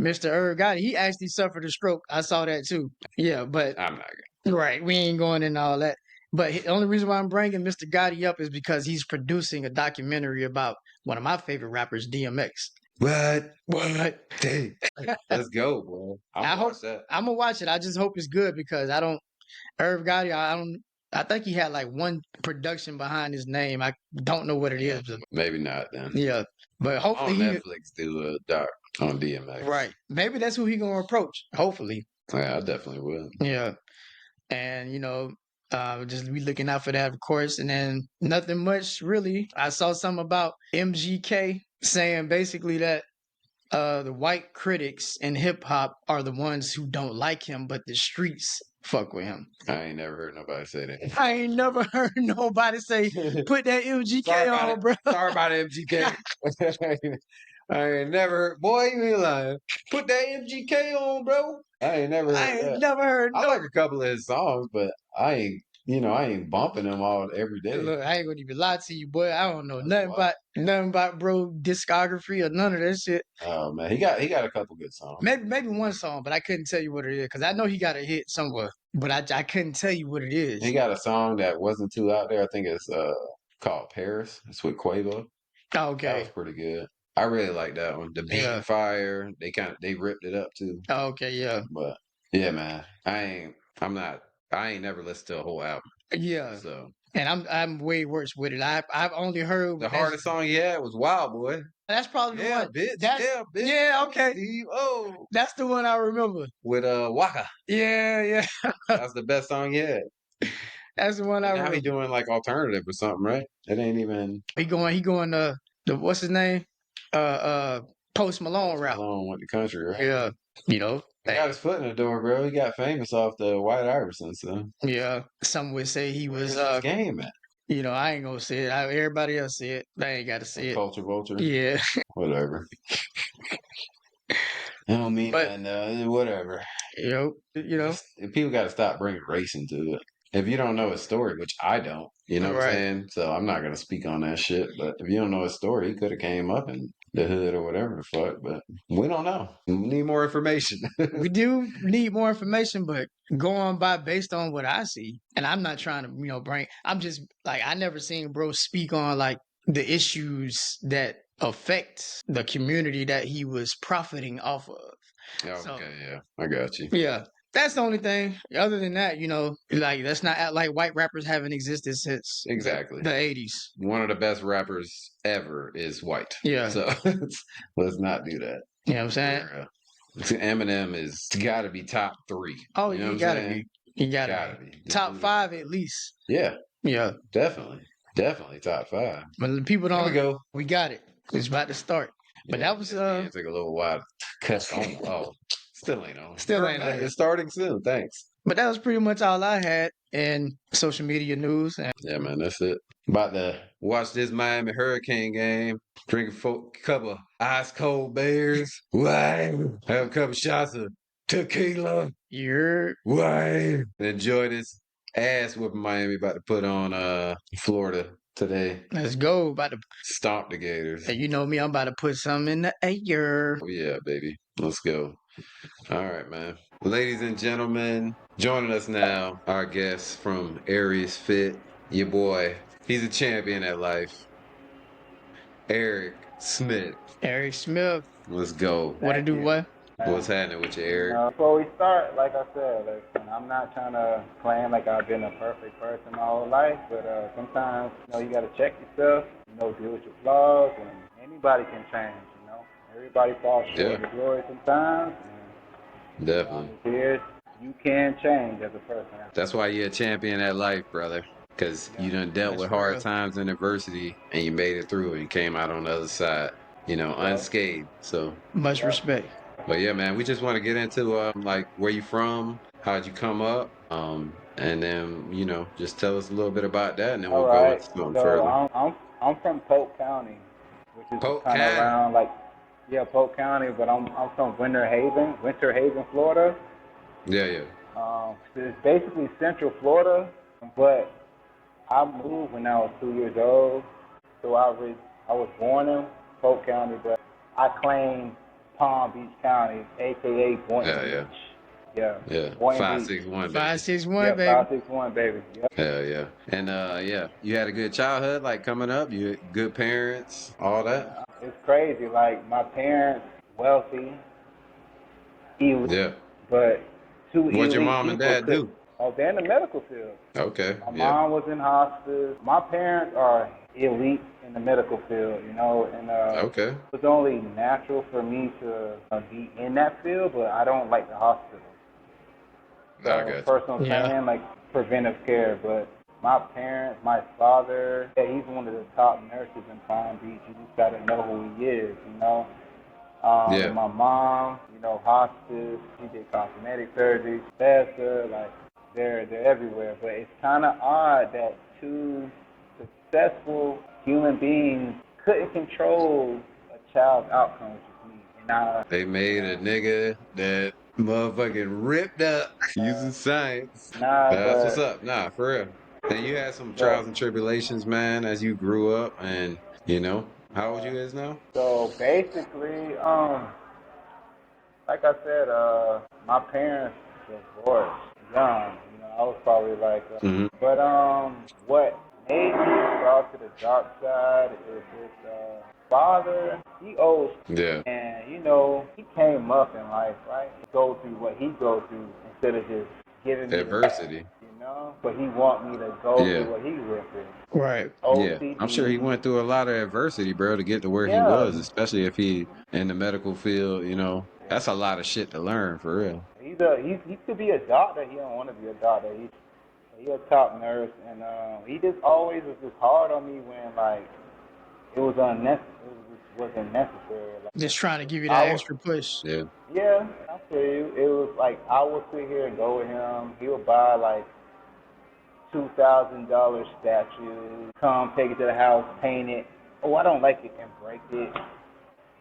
B: Mr. Irv Gotti, he actually suffered a stroke. I saw that too. Yeah, but
A: I'm not
B: right. We ain't going into all that. But the only reason why I'm bringing Mr. Gotti up is because he's producing a documentary about one of my favorite rappers, DMX.
A: What? Hey, let's go, bro. I'm
B: gonna watch it. I just hope it's good because Irv Gotti, I think he had one production behind his name. I don't know what it is.
A: Maybe not then.
B: Yeah. But hopefully
A: Netflix do a doc on DMX.
B: Right. Maybe that's who he gonna approach. Hopefully.
A: Yeah, I definitely will.
B: Yeah. And just be looking out for that, of course. And then nothing much really. I saw something about MGK saying basically that the white critics in hip hop are the ones who don't like him, but the streets fuck with him.
A: I ain't never heard nobody say that.
B: I ain't never heard nobody say, put that MGK on, bro.
A: Sorry about MGK. I ain't never, boy, you ain't lying. Put that MGK on, bro. I ain't never heard I like a couple of his songs, but I ain't bumping them all every day.
B: Look, I ain't gonna even lie to you, boy. I don't know nothing about bro discography or none of that shit.
A: Oh man, he got a couple good songs.
B: Maybe one song, but I couldn't tell you what it is because I know he got a hit somewhere, but I couldn't tell you what it is.
A: He got a song that wasn't too out there. I think it's called Paris. It's with Quavo. That was
B: Okay.
A: pretty good. I really like that one. The Beat
B: Yeah.
A: Fire. They ripped it up too.
B: Okay. Yeah.
A: But yeah, man. I ain't never listened to a whole album.
B: Yeah.
A: So
B: And I'm way worse with it. I've only heard
A: the hardest song he had was Wild Boy.
B: that's probably the
A: Yeah,
B: one.
A: bitch.
B: That's
A: Yeah, bitch.
B: yeah. Okay.
A: Steve O.
B: That's the one I remember.
A: With Waka.
B: Yeah. Yeah.
A: That's the best song he had.
B: That's the one I
A: And now he
B: remember.
A: doing like alternative or something, right? It ain't even
B: He going the what's his name? Uh Post Malone
A: Post
B: route.
A: Malone went to country, right?
B: Yeah. You know.
A: He got his foot in the door, bro. He got famous off the White Iverson, so
B: Yeah. Some would say he was
A: where's his game at?
B: you know, I ain't gonna say it. Everybody else say it. I ain't gotta say it.
A: Culture vulture.
B: Yeah.
A: Whatever. I don't mean
B: But
A: whatever.
B: you know,
A: People got to stop bringing race into it. If you don't know his story, which I don't, you know what I'm
B: right.
A: saying? So I'm not gonna speak on that shit. But if you don't know his story, he could have came up in the hood or whatever the fuck. But we don't know. We need more information.
B: We do need more information, but going by based on what I see, and I'm not trying to, I'm just like I never seen bro speak on like the issues that affect the community that he was profiting off of. So
A: Okay, yeah, I got you.
B: yeah. That's the only thing. Other than that, like let's not act like white rappers haven't existed since
A: Exactly.
B: the 80s.
A: One of the best rappers ever is white.
B: Yeah.
A: So let's not do that.
B: You know what I'm saying?
A: Eminem is got to be top 3.
B: Oh,
A: You know
B: you
A: what I'm
B: gotta
A: saying?
B: be. You gotta be. Top 5 at least.
A: Yeah,
B: Yeah.
A: definitely top 5.
B: But the people
A: There
B: don't.
A: we go.
B: We got it. It's about to start. But that was
A: It took a little while to cut on. Oh, still ain't on.
B: still ain't on.
A: It's starting soon. Thanks.
B: But that was pretty much all I had in social media news. And
A: Yeah, man, that's it. About to watch this Miami Hurricane game. Drink a couple of ice cold beers. Why? Have a couple shots of tequila.
B: you're
A: Why? Enjoy this ass whooping Miami about to put on Florida today.
B: let's go. About to.
A: Stomp the Gators.
B: And you know me, I'm about to put some in the air.
A: Oh yeah, baby. Let's go. All right, man. Ladies and gentlemen, joining us now, our guest from Aries Fit, your boy. He's a champion at life. Eric Smith.
B: Eric Smith.
A: Let's go.
B: What to do? What?
A: What's happening with you, Eric?
C: Before we start, like I said, I'm not trying to claim like I've been a perfect person my whole life, but sometimes, you got to check yourself, deal with your flaws, and anybody can change, Everybody falls short of the glory sometimes. And,
A: definitely.
C: Here, you can change as a person.
A: That's why you're a champion at life, brother. Because you done dealt with hard times and adversity, and you made it through, and you came out on the other side, unscathed. So
B: much respect.
A: But yeah, man, we just want to get into like where you from, how'd you come up, and then just tell us a little bit about that, and then we'll go into something further.
C: I'm from Polk County, which is kind of around Polk County, but I'm from Winter Haven, Florida.
A: Yeah.
C: It's basically Central Florida, but I moved when I was 2 years old, so I was born in Polk County, but I claim Palm Beach County, aka Boynton Beach. Yeah.
A: 561, baby.
B: 561, baby.
C: 561, baby. Yep.
A: Hell yeah. And you had a good childhood, like coming up. You had good parents, all that.
C: It's crazy. Like my parents, wealthy, elite, but too elite.
A: What'd your mom and dad do?
C: Oh, they're in the medical field.
A: Okay.
C: My mom was in hospice. My parents are elite in the medical field, and
A: okay.
C: It was only natural for me to be in that field, but I don't like the hospital. Personal training, like preventive care, but my parents, my father, he's one of the top nurses in Palm Beach. You just gotta know who he is, And my mom, hospice. She did cosmetic surgery, Bethesda, they're everywhere. But it's kind of odd that two successful human beings couldn't control a child's outcome, which is me. And
A: they made a nigga that motherfucking ripped up using science. That's what's up. Nah, for real. And you had some trials and tribulations, man, as you grew up, and how old you is now?
C: So basically, like I said, my parents divorced young. I was probably but what maybe brought to the dark side is his father. He owes,
A: Yeah.
C: and you know, he came up in life, right? To go through what he go through instead of just giving me
A: Adversity.
C: you know. But he want me to go
A: Yeah.
C: through what he went through.
B: Right.
A: Yeah. I'm sure he
C: OCD.
A: went through a lot of adversity, bro, to get to where he
C: Yeah.
A: was, especially if he in the medical field, you know. That's a lot of shit to learn for real.
C: He could be a doctor. He don't want to be a doctor. He a top nurse, and he just always was just hard on me when like it was unnecessary. It wasn't necessary. Like,
B: Just trying to give you
C: I
B: that
C: was,
B: extra push.
A: Yeah.
C: yeah, I feel you. It was like I would sit here and go with him. He would buy like $2,000 statue, come take it to the house, paint it. Oh, I don't like it, and break it.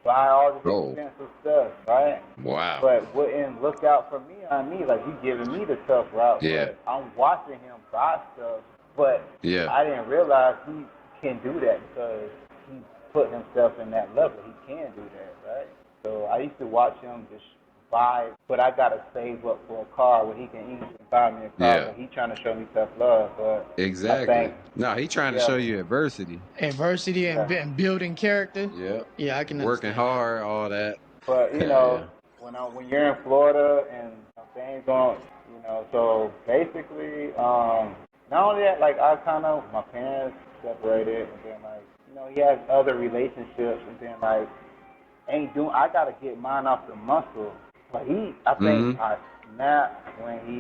C: Buy all this
A: Oh.
C: expensive stuff, right?
A: Wow.
C: But wouldn't look out for me on me, like you giving me the tough route.
A: Yeah.
C: But I'm watching him buy stuff, but
A: Yeah.
C: I didn't realize he can do that because he put himself in that level. He can do that, right? So I used to watch him just buy, but I gotta save up for a car where he can easily buy me a car.
A: Yeah.
C: But he trying to show me tough love, but
A: Exactly.
C: I think,
A: No, he trying to show you adversity.
B: Adversity and,
C: Yeah.
B: and building character.
A: Yeah.
B: Yeah, I can
A: Working
B: understand.
A: hard, all that.
C: but you
A: Yeah,
C: know,
A: yeah.
C: when you're in Florida and things going, you know, so basically, not only that, like my parents separated, and then like, you know, he has other relationships, and then like, I gotta get mine off the muscle. But I think I snapped when he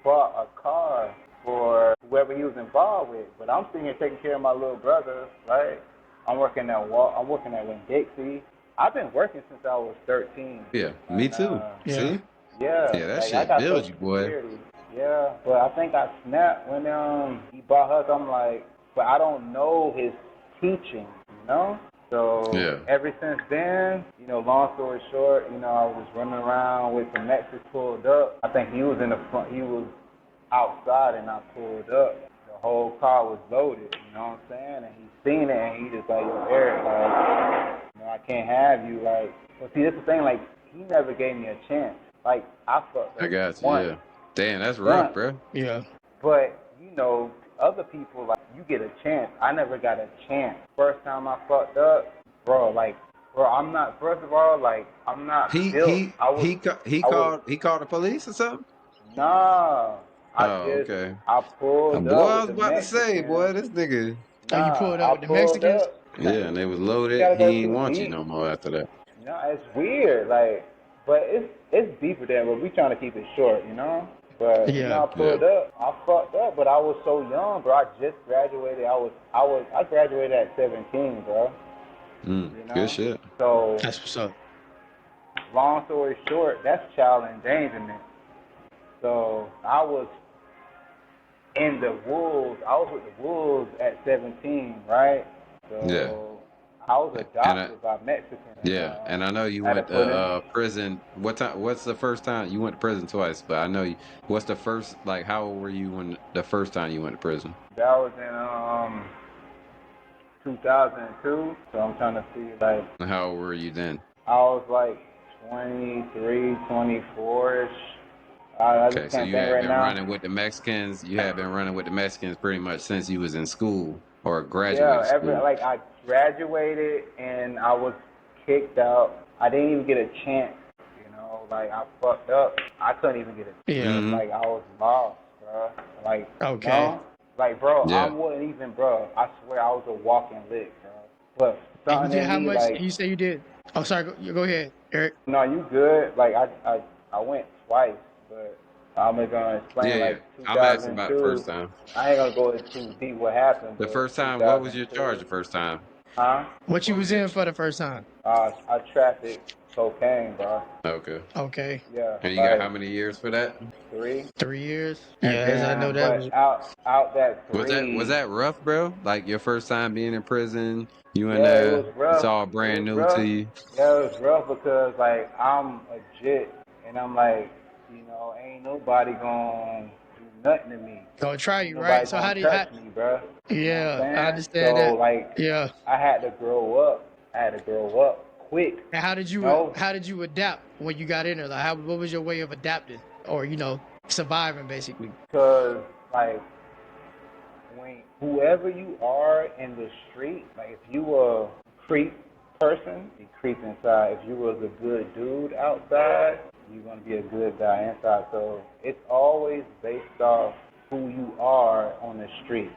C: bought a car for whoever he was involved with. But I'm sitting here taking care of my little brother, right? I'm working at Winn-Dixie. I've been working since I was 13.
A: Yeah, me too.
B: Yeah.
A: See?
C: Yeah,
A: Yeah, that
C: like I
A: shit
C: got
A: builds
C: Social
A: you, boy.
C: Security. Yeah, but I think I snapped when he bought her. I'm like, but I don't know his teaching, you know. So
A: Yeah.
C: ever since then, you know, long story short, you know, I was running around with the Mexicans pulled up. I think he was in the front. He was outside, and I pulled up. The whole car was loaded. You know what I'm saying? And he seen it, and he just like, yo, Eric, like, you know, I can't have you. Like, but see, that's the thing. Like, he never gave me a chance. Like, I fucked up
A: I got you,
C: once.
A: yeah. Damn, that's rough, bro.
B: Yeah.
C: But, you know, other people, like, you get a chance. I never got a chance. First time I fucked up, bro, I'm not, first of all, like, I'm not built.
A: He called the police or something?
C: Nah.
A: Okay.
C: I pulled
A: Boy, I
C: up
A: was
C: with the
A: about to say,
C: Mexican.
A: boy, this nigga.
B: Oh, you
C: Nah,
B: pulled
C: I
B: up with the
C: pulled
B: Mexicans?
C: up.
A: Yeah, and they was
C: You
A: loaded.
C: gotta
A: He
C: go
A: ain't
C: too
A: want you
C: deep.
A: no more after that.
C: No, it's weird, like, but it's deeper than, but we trying to keep it short, you know? But, you know, I pulled up. I fucked up, but I was so young, bro. I just graduated. I graduated at 17, bro. You know?
A: Good shit.
C: So,
B: That's what's up.
C: long story short, that's child endangerment. So, I was in the wolves. I was with the wolves at 17, right? So,
A: Yeah.
C: I was adopted by Mexicans.
A: Yeah, and I know you went to prison. What's the first time you went to prison twice? But I know you. What's the first? Like, how old were you when the first time you went to prison?
C: That was in 2002. So I'm trying to see, like.
A: And how old were you then?
C: I was like 23, 24-ish. I
A: Okay,
C: just
A: so
C: can't
A: you
C: think
A: had
C: right
A: been
C: now.
A: running with the Mexicans. You had been running with the Mexicans pretty much since you was in school or graduated school.
C: Like I graduated and I was kicked out. I didn't even get a chance. You know, like I fucked up. I couldn't even get a chance. Like I was lost, bro. Like
B: okay.
C: You know? Like bro,
A: Yeah.
C: I wasn't even, bro. I swear I was a walking lick, bro. But
B: And you did how much?
C: Like,
B: you say you did? Oh, sorry. Go ahead, Eric.
C: No, you good. Like I went twice, but I'm gonna explain.
A: Yeah,
C: like
A: I'm asking about the first time.
C: I ain't gonna go into deep what happened.
A: The first time, what was your charge the first time?
C: Huh?
B: What you was in for the first time?
C: I trafficked cocaine, bro.
A: Okay.
B: Okay.
C: Yeah.
A: And you got how many years for that?
C: 3.
B: 3 years.
C: And
B: Yeah,
C: then,
B: I know that was.
C: Out that 3.
A: Was that rough, bro? Like your first time being in prison, you in
C: It
A: there,
C: was rough.
A: it's all brand new to you.
C: Yeah, it was rough because like I'm a jit, and I'm like, you know, ain't nobody gonna do nothing to me.
B: Gonna try you,
C: Nobody
B: right? So how
C: gonna
B: do you?
C: touch me, bro?
B: Yeah,
C: You know what
B: I understand
C: so,
B: that.
C: like,
B: Yeah.
C: I had to grow up. Quick.
B: And how did you adapt when you got in there? Like, what was your way of adapting, or surviving basically?
C: Because like when whoever you are in the street, like if you a creep person, you creep inside. If you was a good dude outside, you're gonna be a good guy inside. So it's always based off who you are on the street.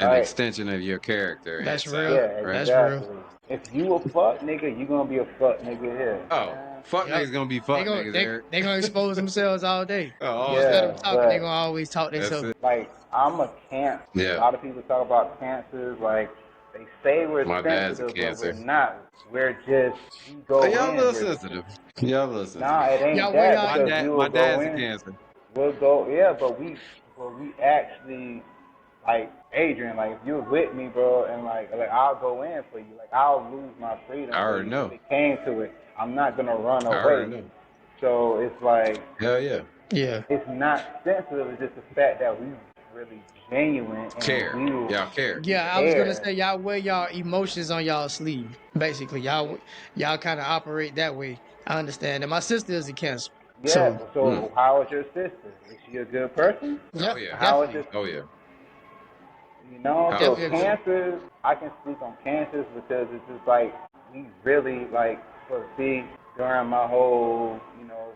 A: An
C: Right?
A: extension of your character.
B: That's
A: inside,
B: real.
C: Yeah,
A: right?
B: That's
C: exactly.
B: real.
C: If you a fuck nigga, you gonna be a fuck nigga here.
A: Oh, fuck
B: Yep.
A: niggas gonna be
B: They
A: fuck
B: gonna
A: niggas,
B: they
A: Eric.
B: they gonna expose themselves all day.
A: Oh, all
B: Just let
A: day.
B: them
C: Yeah,
B: talk, and they
C: but
B: gonna always talk
A: That's
B: themselves.
A: it.
C: like I'm a cancer. A
A: Yeah.
C: lot of people talk about cancers, like they say we're
A: My dad's a
C: sensitive, but we're
A: cancer.
C: not. We're just we go
A: But y'all a
C: in.
A: little
C: We're
A: sensitive. Y'all a little
C: nah,
A: sensitive.
C: it ain't
B: Y'all wear
C: that
B: y'all.
C: because
A: My
C: we'll go
A: dad's a
C: in.
A: cancer.
C: We'll go, yeah, but we actually like Adrian. Like if you're with me, bro, and like I'll go in for you. Like I'll lose my freedom
A: I
C: for
A: already
C: you.
A: know.
C: If it came to it, I'm not gonna run
A: I already
C: away.
A: know.
C: So it's like
A: Hell yeah.
B: Yeah.
C: it's not sensitive. It's just the fact that we really genuine and
A: Care.
C: we will
A: Y'all care.
B: Yeah, I was gonna
C: care.
B: say y'all wear y'all emotions on y'all sleeve. Basically, y'all kind of operate that way. I understand. And my sister is a cancer,
C: Yeah.
B: so
C: So how is your sister? Is she a good person?
B: yep,
A: Oh yeah.
C: How is
B: definitely,
C: your
A: Oh yeah.
C: You know,
A: How
C: so
A: is it?
B: definitely.
C: cancers, I can speak on cancers because it's just like we really like see during my whole,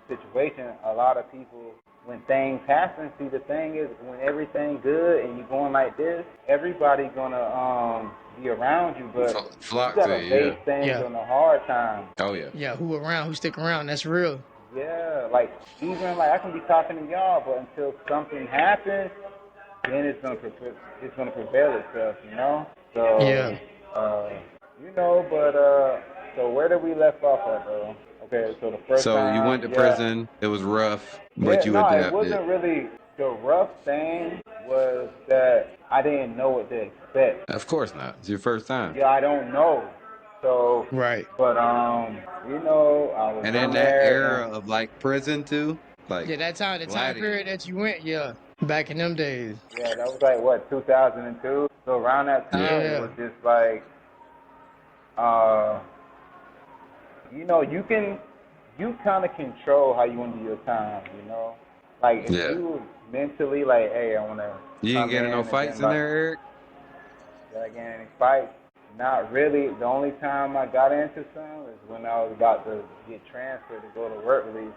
C: situation, a lot of people when things happen, see the thing is when everything good and you're going like this, everybody gonna be around you, but you
A: Flock to
C: gotta
A: you, yeah.
C: base things
B: Yeah,
C: on the hard times.
A: Oh yeah.
B: yeah. Who stick around? That's real.
C: Yeah, like even like I can be talking to y'all, but until something happens, then it's gonna prevail itself, you know. So,
B: Yeah.
C: uh, but so where did we left off at though? Okay, so the first
A: So you went
C: time,
A: to
C: yeah,
A: prison. It was rough, but
C: yeah,
A: you
C: no, it
A: adapted.
C: wasn't really. The rough thing was that I didn't know what to expect.
A: Of course not. It's your first time.
C: Yeah, I don't know. So,
B: Right.
C: but I was
A: And
C: in
A: in that
C: there
A: era of like prison too, like
B: Yeah, the time
A: gladiator.
B: period that you went. Yeah, back in them days.
C: yeah, that was like what 2002. So around that time, it
B: Yeah.
C: was just like, uh, you kind of control how you want to do your time. Like if
A: Yeah.
C: you mentally like, hey, I want to
A: You didn't
C: come
A: get
C: in
A: in no
C: and
A: fights
C: then
A: in
C: like,
A: there, Eric?
C: did I get in any fights? Not really. The only time I got into some is when I was about to get transferred to go to work release.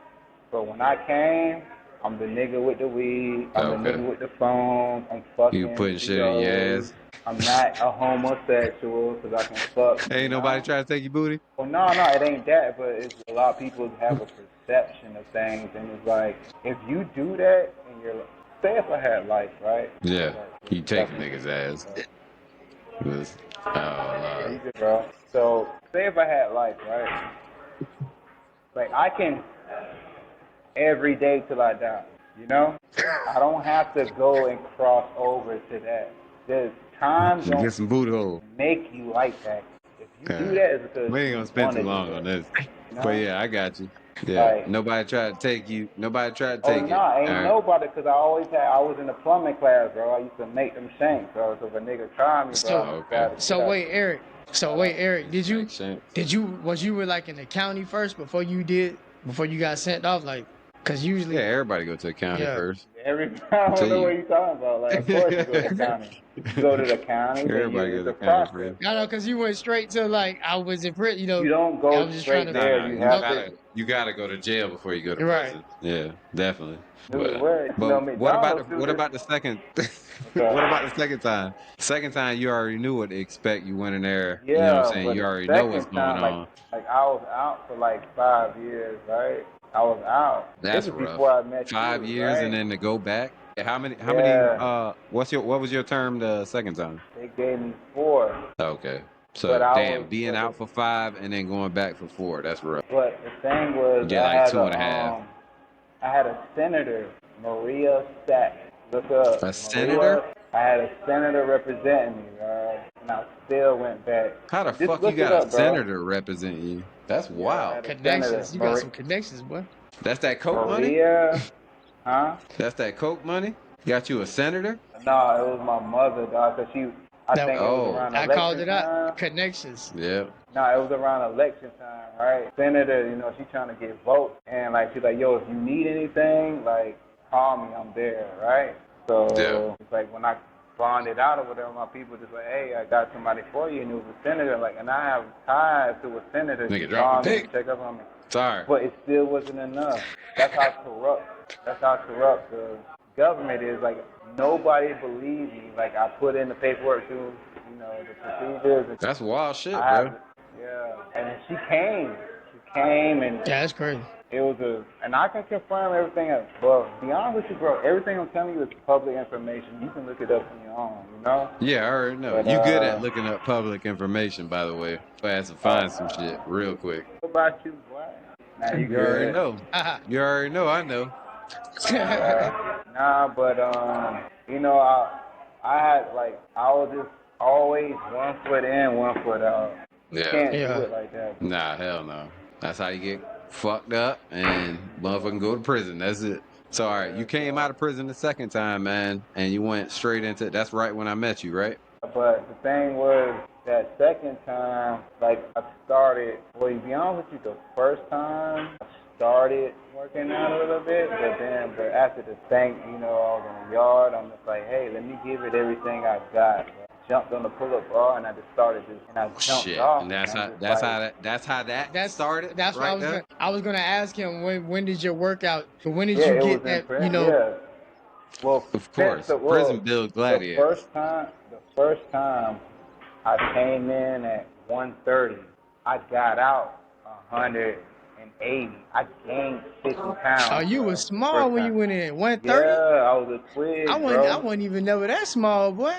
C: But when I came, I'm the nigga with the weed. I'm the
A: Okay.
C: nigga with the phone. I'm
A: You
C: fucking
A: putting shit in your
C: CEOs.
A: ass.
C: I'm not a homosexual because I can fuck,
A: Ain't nobody trying to take your booty?
C: Well, no, it ain't that, but it's a lot of people have a perception of things, and it's like, if you do that, and you're like, say if I had life, right?
A: Yeah.
C: Like,
A: You take a nigga's ass. This- Oh,
C: yeah,
A: Lord.
C: you good, bro. So, say if I had life, right? Like, I can every day till I die, I don't have to go and cross over to that. The time
A: You get
C: don't
A: some booty hole.
C: make you like that. If you do
A: Yeah.
C: that, it's because
A: We ain't
C: you
A: gonna spend
C: want
A: too
C: to do
A: long on
C: that,
A: this.
C: you
A: But
C: know?
A: yeah, I got you. Yeah.
C: Like,
A: Nobody tried to take you. Nobody tried to
C: oh,
A: take it.
C: nah,
A: All
C: ain't
A: right.
C: nobody, because I was in the plumbing class, bro. I used to make them shanks, bro. So if a nigga try me, bro,
B: So
C: I'm
A: Oh,
C: going to
A: okay.
C: grab the shit
B: so
C: out
B: wait,
C: you.
B: Eric. So
C: Shout out.
B: wait, Eric.
A: It's like shanks.
B: Was you like in the county first before you got sent off? Like, cause
A: Yeah,
B: usually,
A: everybody go to the county
B: yeah.
A: first.
C: I don't
A: Until
C: know what
A: you.
C: you talking about. Like, of course you go to the county. You go to the county, then
A: Everybody go
C: it's
A: to
C: a
A: the county
C: process,
A: first.
B: I know,
C: bro.
B: cause you went straight to like I was in prison.
C: You don't
B: I
C: go
B: was just trying
C: straight
B: to.
C: there.
A: Nah,
C: You
A: you
C: have to.
A: gotta go to jail before you go to
B: Right.
A: prison. Yeah, definitely.
C: Dude,
A: But
C: where? McDonald's do
A: what
C: this.
A: about the second
C: Okay.
A: what about the second time? Second time you already knew what to expect. You went in there, you know what I'm
C: Yeah,
A: saying?
C: but
A: You
C: the
A: already know what's
C: second
A: going
C: time,
A: on.
C: like I was out for like 5 years, right? I was out. This
A: That's
C: is
A: rough.
C: before I met
A: 5
C: you,
A: years and
C: right?
A: then to go back. How many
C: Yeah,
A: what was your term the second time?
C: they gave me 4,
A: Okay.
C: but
A: So
C: I was,
A: damn, being out for 5 and then going back for 4, that's rough.
C: but the thing
A: You
C: was,
A: get like 2.5.
C: I had a senator, Maria Sack. Look up,
A: A senator?
C: Maria. I had a senator representing me, bro, and I still went back.
A: How the
C: Just
A: fuck you
C: look it
A: got a
C: up, bro.
A: senator represent you? That's
C: Yeah, I
A: wild.
C: had a senator,
B: Connections. You got some connections, boy.
A: That's that coke money?
C: Maria, huh?
A: That's that coke money? Got you a senator?
C: No, it was my mother, dog, cause I
B: That
C: think it was
A: Oh,
C: around
B: I called
C: election
B: it out.
C: time.
B: Connections.
A: yeah.
C: No, it was around election time, right? Senator, she trying to get votes, and like she's like, yo, if you need anything, like call me, I'm there, right?
A: Yeah.
C: So it's like when I bonded out or whatever. My people just like, hey, I got somebody for you, and it was a senator. Like, and I have ties to a senator.
A: Nigga,
C: To
A: drop
C: call
A: the
C: me,
A: dick.
C: check up on me.
A: Sorry.
C: But it still wasn't enough. That's how corrupt the government is. Like, nobody believed me. Like, I put in the paperwork to, you know, the procedures. And
A: that's wild shit, bro.
C: Yeah, and then she came, and
B: Yeah, that's crazy.
C: it was and I can confirm everything. Well, to be honest with you, bro, everything I'm telling you is public information. You can look it up on your own, you know?
A: Yeah, I already know.
C: But,
A: You good at looking up public information, by the way. Fast to find some shit real quick.
C: What about you, boy? Nah, you
A: already
C: good.
A: know. You already know, I know.
C: Nah, but, you know, I had, like, I was just always 1 foot in, 1 foot out. You can't do it like that.
A: Nah, hell no. That's how you get fucked up and motherfucking go to prison. That's it. So, all right, you came out of prison the second time, man, and you went straight into it. That's right when I met you, right?
C: But the thing was, that second time, like, I started, well, to be honest with you, the first time, I started working out a little bit, but after the thing, you know, I was in the yard, I'm just like, hey, let me give it everything I got. Jumped on the pull-up bar and I just started and I jumped off.
A: And that's how that started.
B: That's
A: right
B: what I was gonna ask him. When did your workout? When did
C: you
B: get that? You know.
C: Yeah. Well,
A: of course, prison builds gladiators.
C: The first time I came in at 130, I got out 180. I gained 50 pounds.
B: Oh, you was small when you went in 130.
C: Yeah, I was a twig,
B: I wasn't even never that small, boy.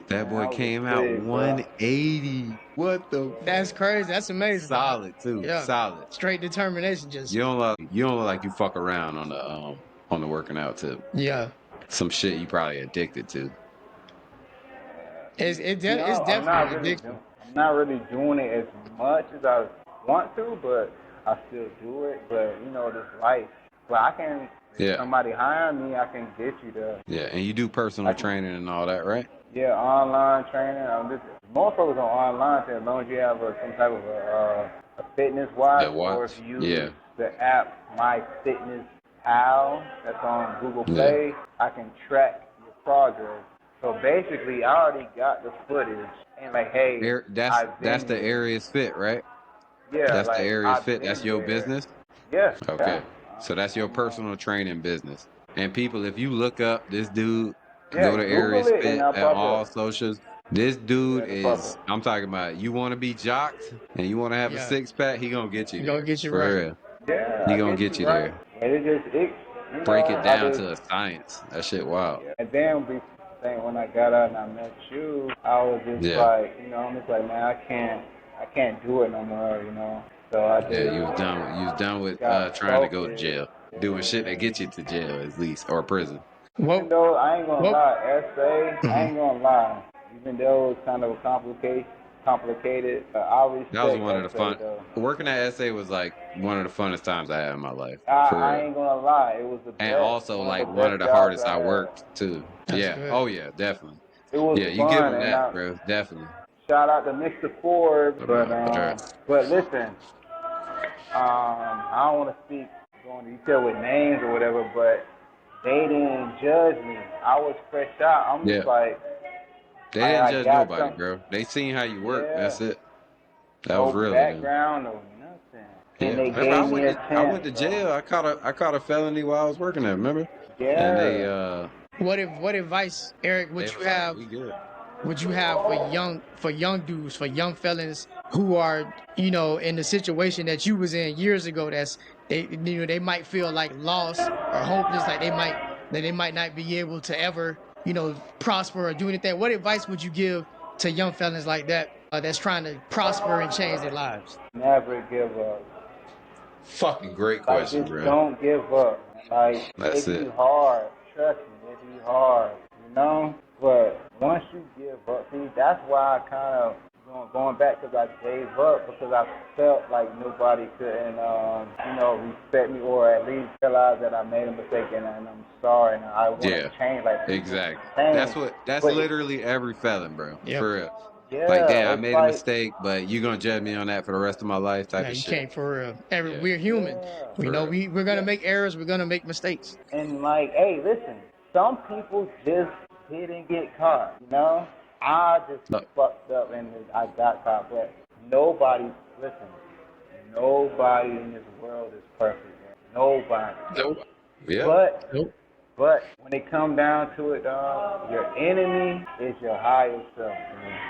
A: That boy came out 180. What the?
B: That's crazy. That's amazing.
A: Solid too.
B: Yeah.
A: Solid.
B: Straight determination. Just
A: you don't look like you fuck around on the working out tip.
B: Yeah.
A: Some shit you probably addicted to.
B: It's definitely addictive.
C: I'm not really doing it as much as I want to, but I still do it. But you know, this life. But I can. If somebody hire me, I can get you there.
A: Yeah, and you do personal training and all that, right?
C: Yeah, online training. More focus on online as long as you have some type of a fitness watch, or if you use the app My Fitness Pal that's on Google Play, I can track your progress. So basically, I already got the footage and like, hey,
A: that's the Areas Fit, right?
C: Yeah,
A: that's
C: like,
A: the Areas Fit. That's your business.
C: Yeah.
A: Okay. So that's your personal training business. And people, if you look up this dude, go to Areas Fit at all socials. This dude is, I'm talking about, you want to be jocked and you want to have a six pack, he going to get you there.
B: He going to get you
A: for
B: right.
A: real.
C: Yeah.
A: He going to get you
C: right.
A: there.
C: And
A: break it down to a science. That shit wild.
C: And then when I got out and I met you, I was just like, you know, I'm just like, man, I can't do it no more, you know. So I just,
A: you was done with trying to go to jail, doing shit that gets you to jail at least, or prison.
C: Even though I ain't gonna lie, SA, I ain't gonna lie. Even though it's kind of complicated, I respect
A: that was one of the fun.
C: Though.
A: Working at SA was like one of the funnest times I had in my life.
C: I ain't gonna lie, it was the best.
A: And also like one of the hardest I worked too.
B: That's good.
A: Oh yeah, definitely.
C: It was
A: you give him that, bro. Definitely.
C: Shout out to Mr. Forbes, but listen, I don't want to speak going into detail with names or whatever, but they didn't judge me. I was fresh out. I'm just like,
A: they didn't judge nobody, bro. They seen how you work. That's it. That was real.
C: Background or nothing. And they gave me a chance.
A: I went to jail. I caught a felony while I was working there. Remember?
C: Yeah.
A: And they
B: What advice, Eric, would you have? Would you have for young dudes, for young felons who are, you know, in the situation that you was in years ago? They might feel like lost or hopeless, like they might not be able to ever, you know, prosper or do anything. What advice would you give to young felons like that that's trying to prosper and change their lives?
C: Never give up.
A: Fucking great question, bro.
C: Don't give up. Like, it'd be hard. Trust me, it'd be hard. You know? But once you give up, see, that's why I kind of going back, because I gave up, because I felt like nobody couldn't, you know, respect me, or at least realize that I made a mistake and I'm sorry and I want to change. Like,
A: exactly.
C: Change.
A: That's literally every felon, bro.
B: Yep.
A: For real.
C: Yeah,
A: like, damn, I made a mistake, but you gonna judge me on that for the rest of my life type of shit.
B: You can't, for real. We're human. We know we're gonna make errors. We're gonna make mistakes.
C: And like, hey, listen, some people just he didn't get caught, you know? I just fucked up and I got caught, but nobody, listen, nobody in this world is perfect, man. Nobody.
A: Nope. Yeah.
C: But when it comes down to it, dog, your enemy is your higher self, man.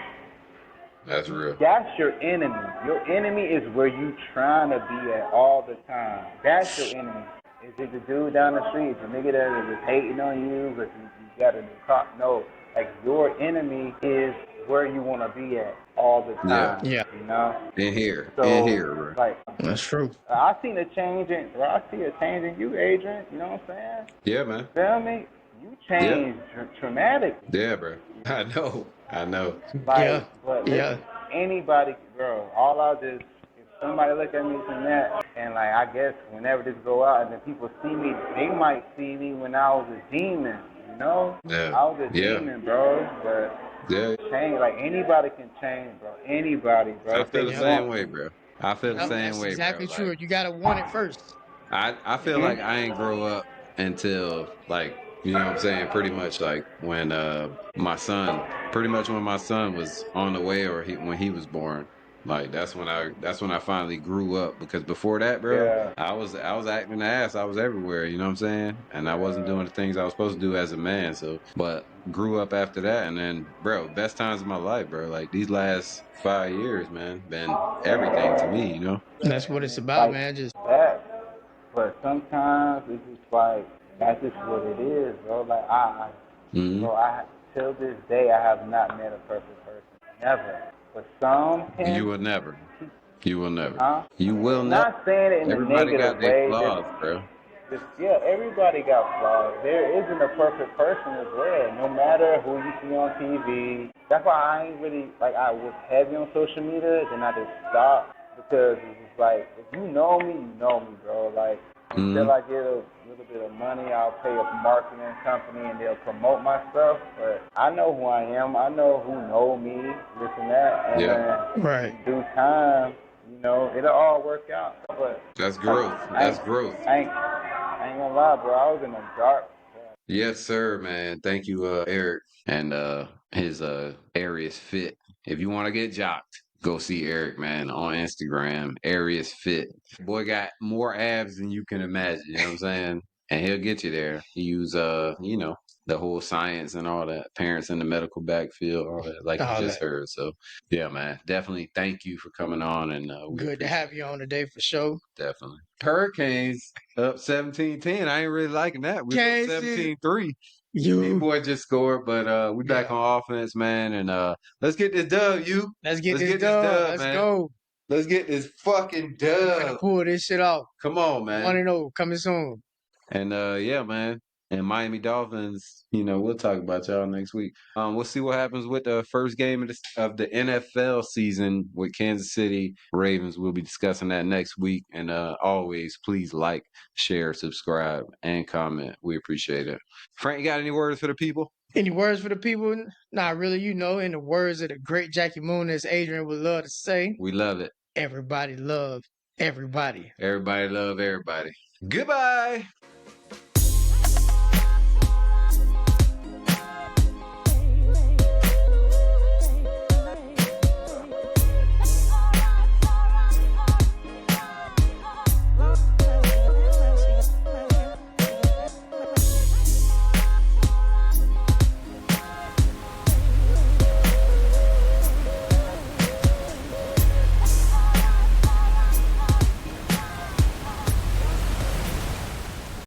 A: That's real.
C: That's your enemy. Your enemy is where you trying to be at all the time. That's your enemy. Is it the dude down the street? Is the nigga that is just hating on you? But you got a new car? No. Like, your enemy is where you want to be at all the time.
B: Yeah.
C: You know?
A: In here.
C: So,
A: in here, bro.
C: Like,
B: that's true.
C: I see a change in you, Adrian. You know what I'm saying?
A: Yeah, man.
C: Feel me? You changed dramatically.
A: Yeah, bro. I know.
C: Like, but listen, anybody, bro, all I just, if somebody look at me from that, and like, I guess whenever this go out and then people see me, they might see me when I was a demon, you know?
A: Yeah.
C: I was a demon, bro, but change, like, anybody can change, bro. Anybody, bro.
A: I feel the same way, bro. I feel the same way,
B: exactly
A: bro.
B: true.
A: Like,
B: you gotta want it first.
A: I feel like I ain't grow up until, like, you know what I'm saying, pretty much like when my son was on the way, or when he was born. Like, that's when I finally grew up, because before that, bro, I was acting ass. I was everywhere, you know what I'm saying? And I wasn't doing the things I was supposed to do as a man. So, but grew up after that, and then, bro, best times of my life, bro. Like, these last 5 years, man, been everything to me, you know?
B: That's what it's about, man. Just
C: that. But sometimes it's just like, that's just what it is, bro. Like, till this day, I have not met a perfect person. Never. But some can.
A: You will never. You will never.
C: Huh?
A: You will
C: I'm
A: never.
C: not saying it in
A: Everybody
C: a negative
A: got their
C: way.
A: flaws, bro.
C: Everybody got flaws. There isn't a perfect person as well, no matter who you see on TV. That's why I ain't really, like, I was heavy on social media, then I just stopped, because it's just like, if you know me, bro. Like, until I get a little bit of money, I'll pay a marketing company and they'll promote my stuff. But I know who I am. I know who know me, this and that. And then in due time, you know, it'll all work out. But
A: that's growth. That's growth.
C: I ain't gonna lie, bro. I was in the dark.
A: Yes, sir, man. Thank you, Eric, and his Arius Fit. If you want to get jocked, go see Eric, man, on Instagram. Arius Fit. Boy got more abs than you can imagine. You know what I'm saying? And he'll get you there. He use you know, the whole science and all that. Parents in the medical backfield, all that, like you just heard. So yeah, man, definitely thank you for coming on, and
B: good to have you on today for sure.
A: Definitely. Hurricanes up 17-10. I ain't really liking that. We're 17-3. Big boy just scored, but we back on offense, man, and let's get this dub,
B: Let's get this dub, let's
A: man.
B: go.
A: Let's get this fucking dub.
B: Pull this shit off.
A: Come on, man.
B: 1-0 coming soon.
A: And yeah, man. And Miami Dolphins, you know, we'll talk about y'all next week. We'll see what happens with the first game of the NFL season with Kansas City Ravens. We'll be discussing that next week. And always, please like, share, subscribe, and comment. We appreciate it. Frank, you got any words for the people?
B: Any words for the people? Nah, really, you know, in the words of the great Jackie Moon, as Adrian would love to say,
A: we love it.
B: Everybody love everybody.
A: Everybody love everybody. Goodbye.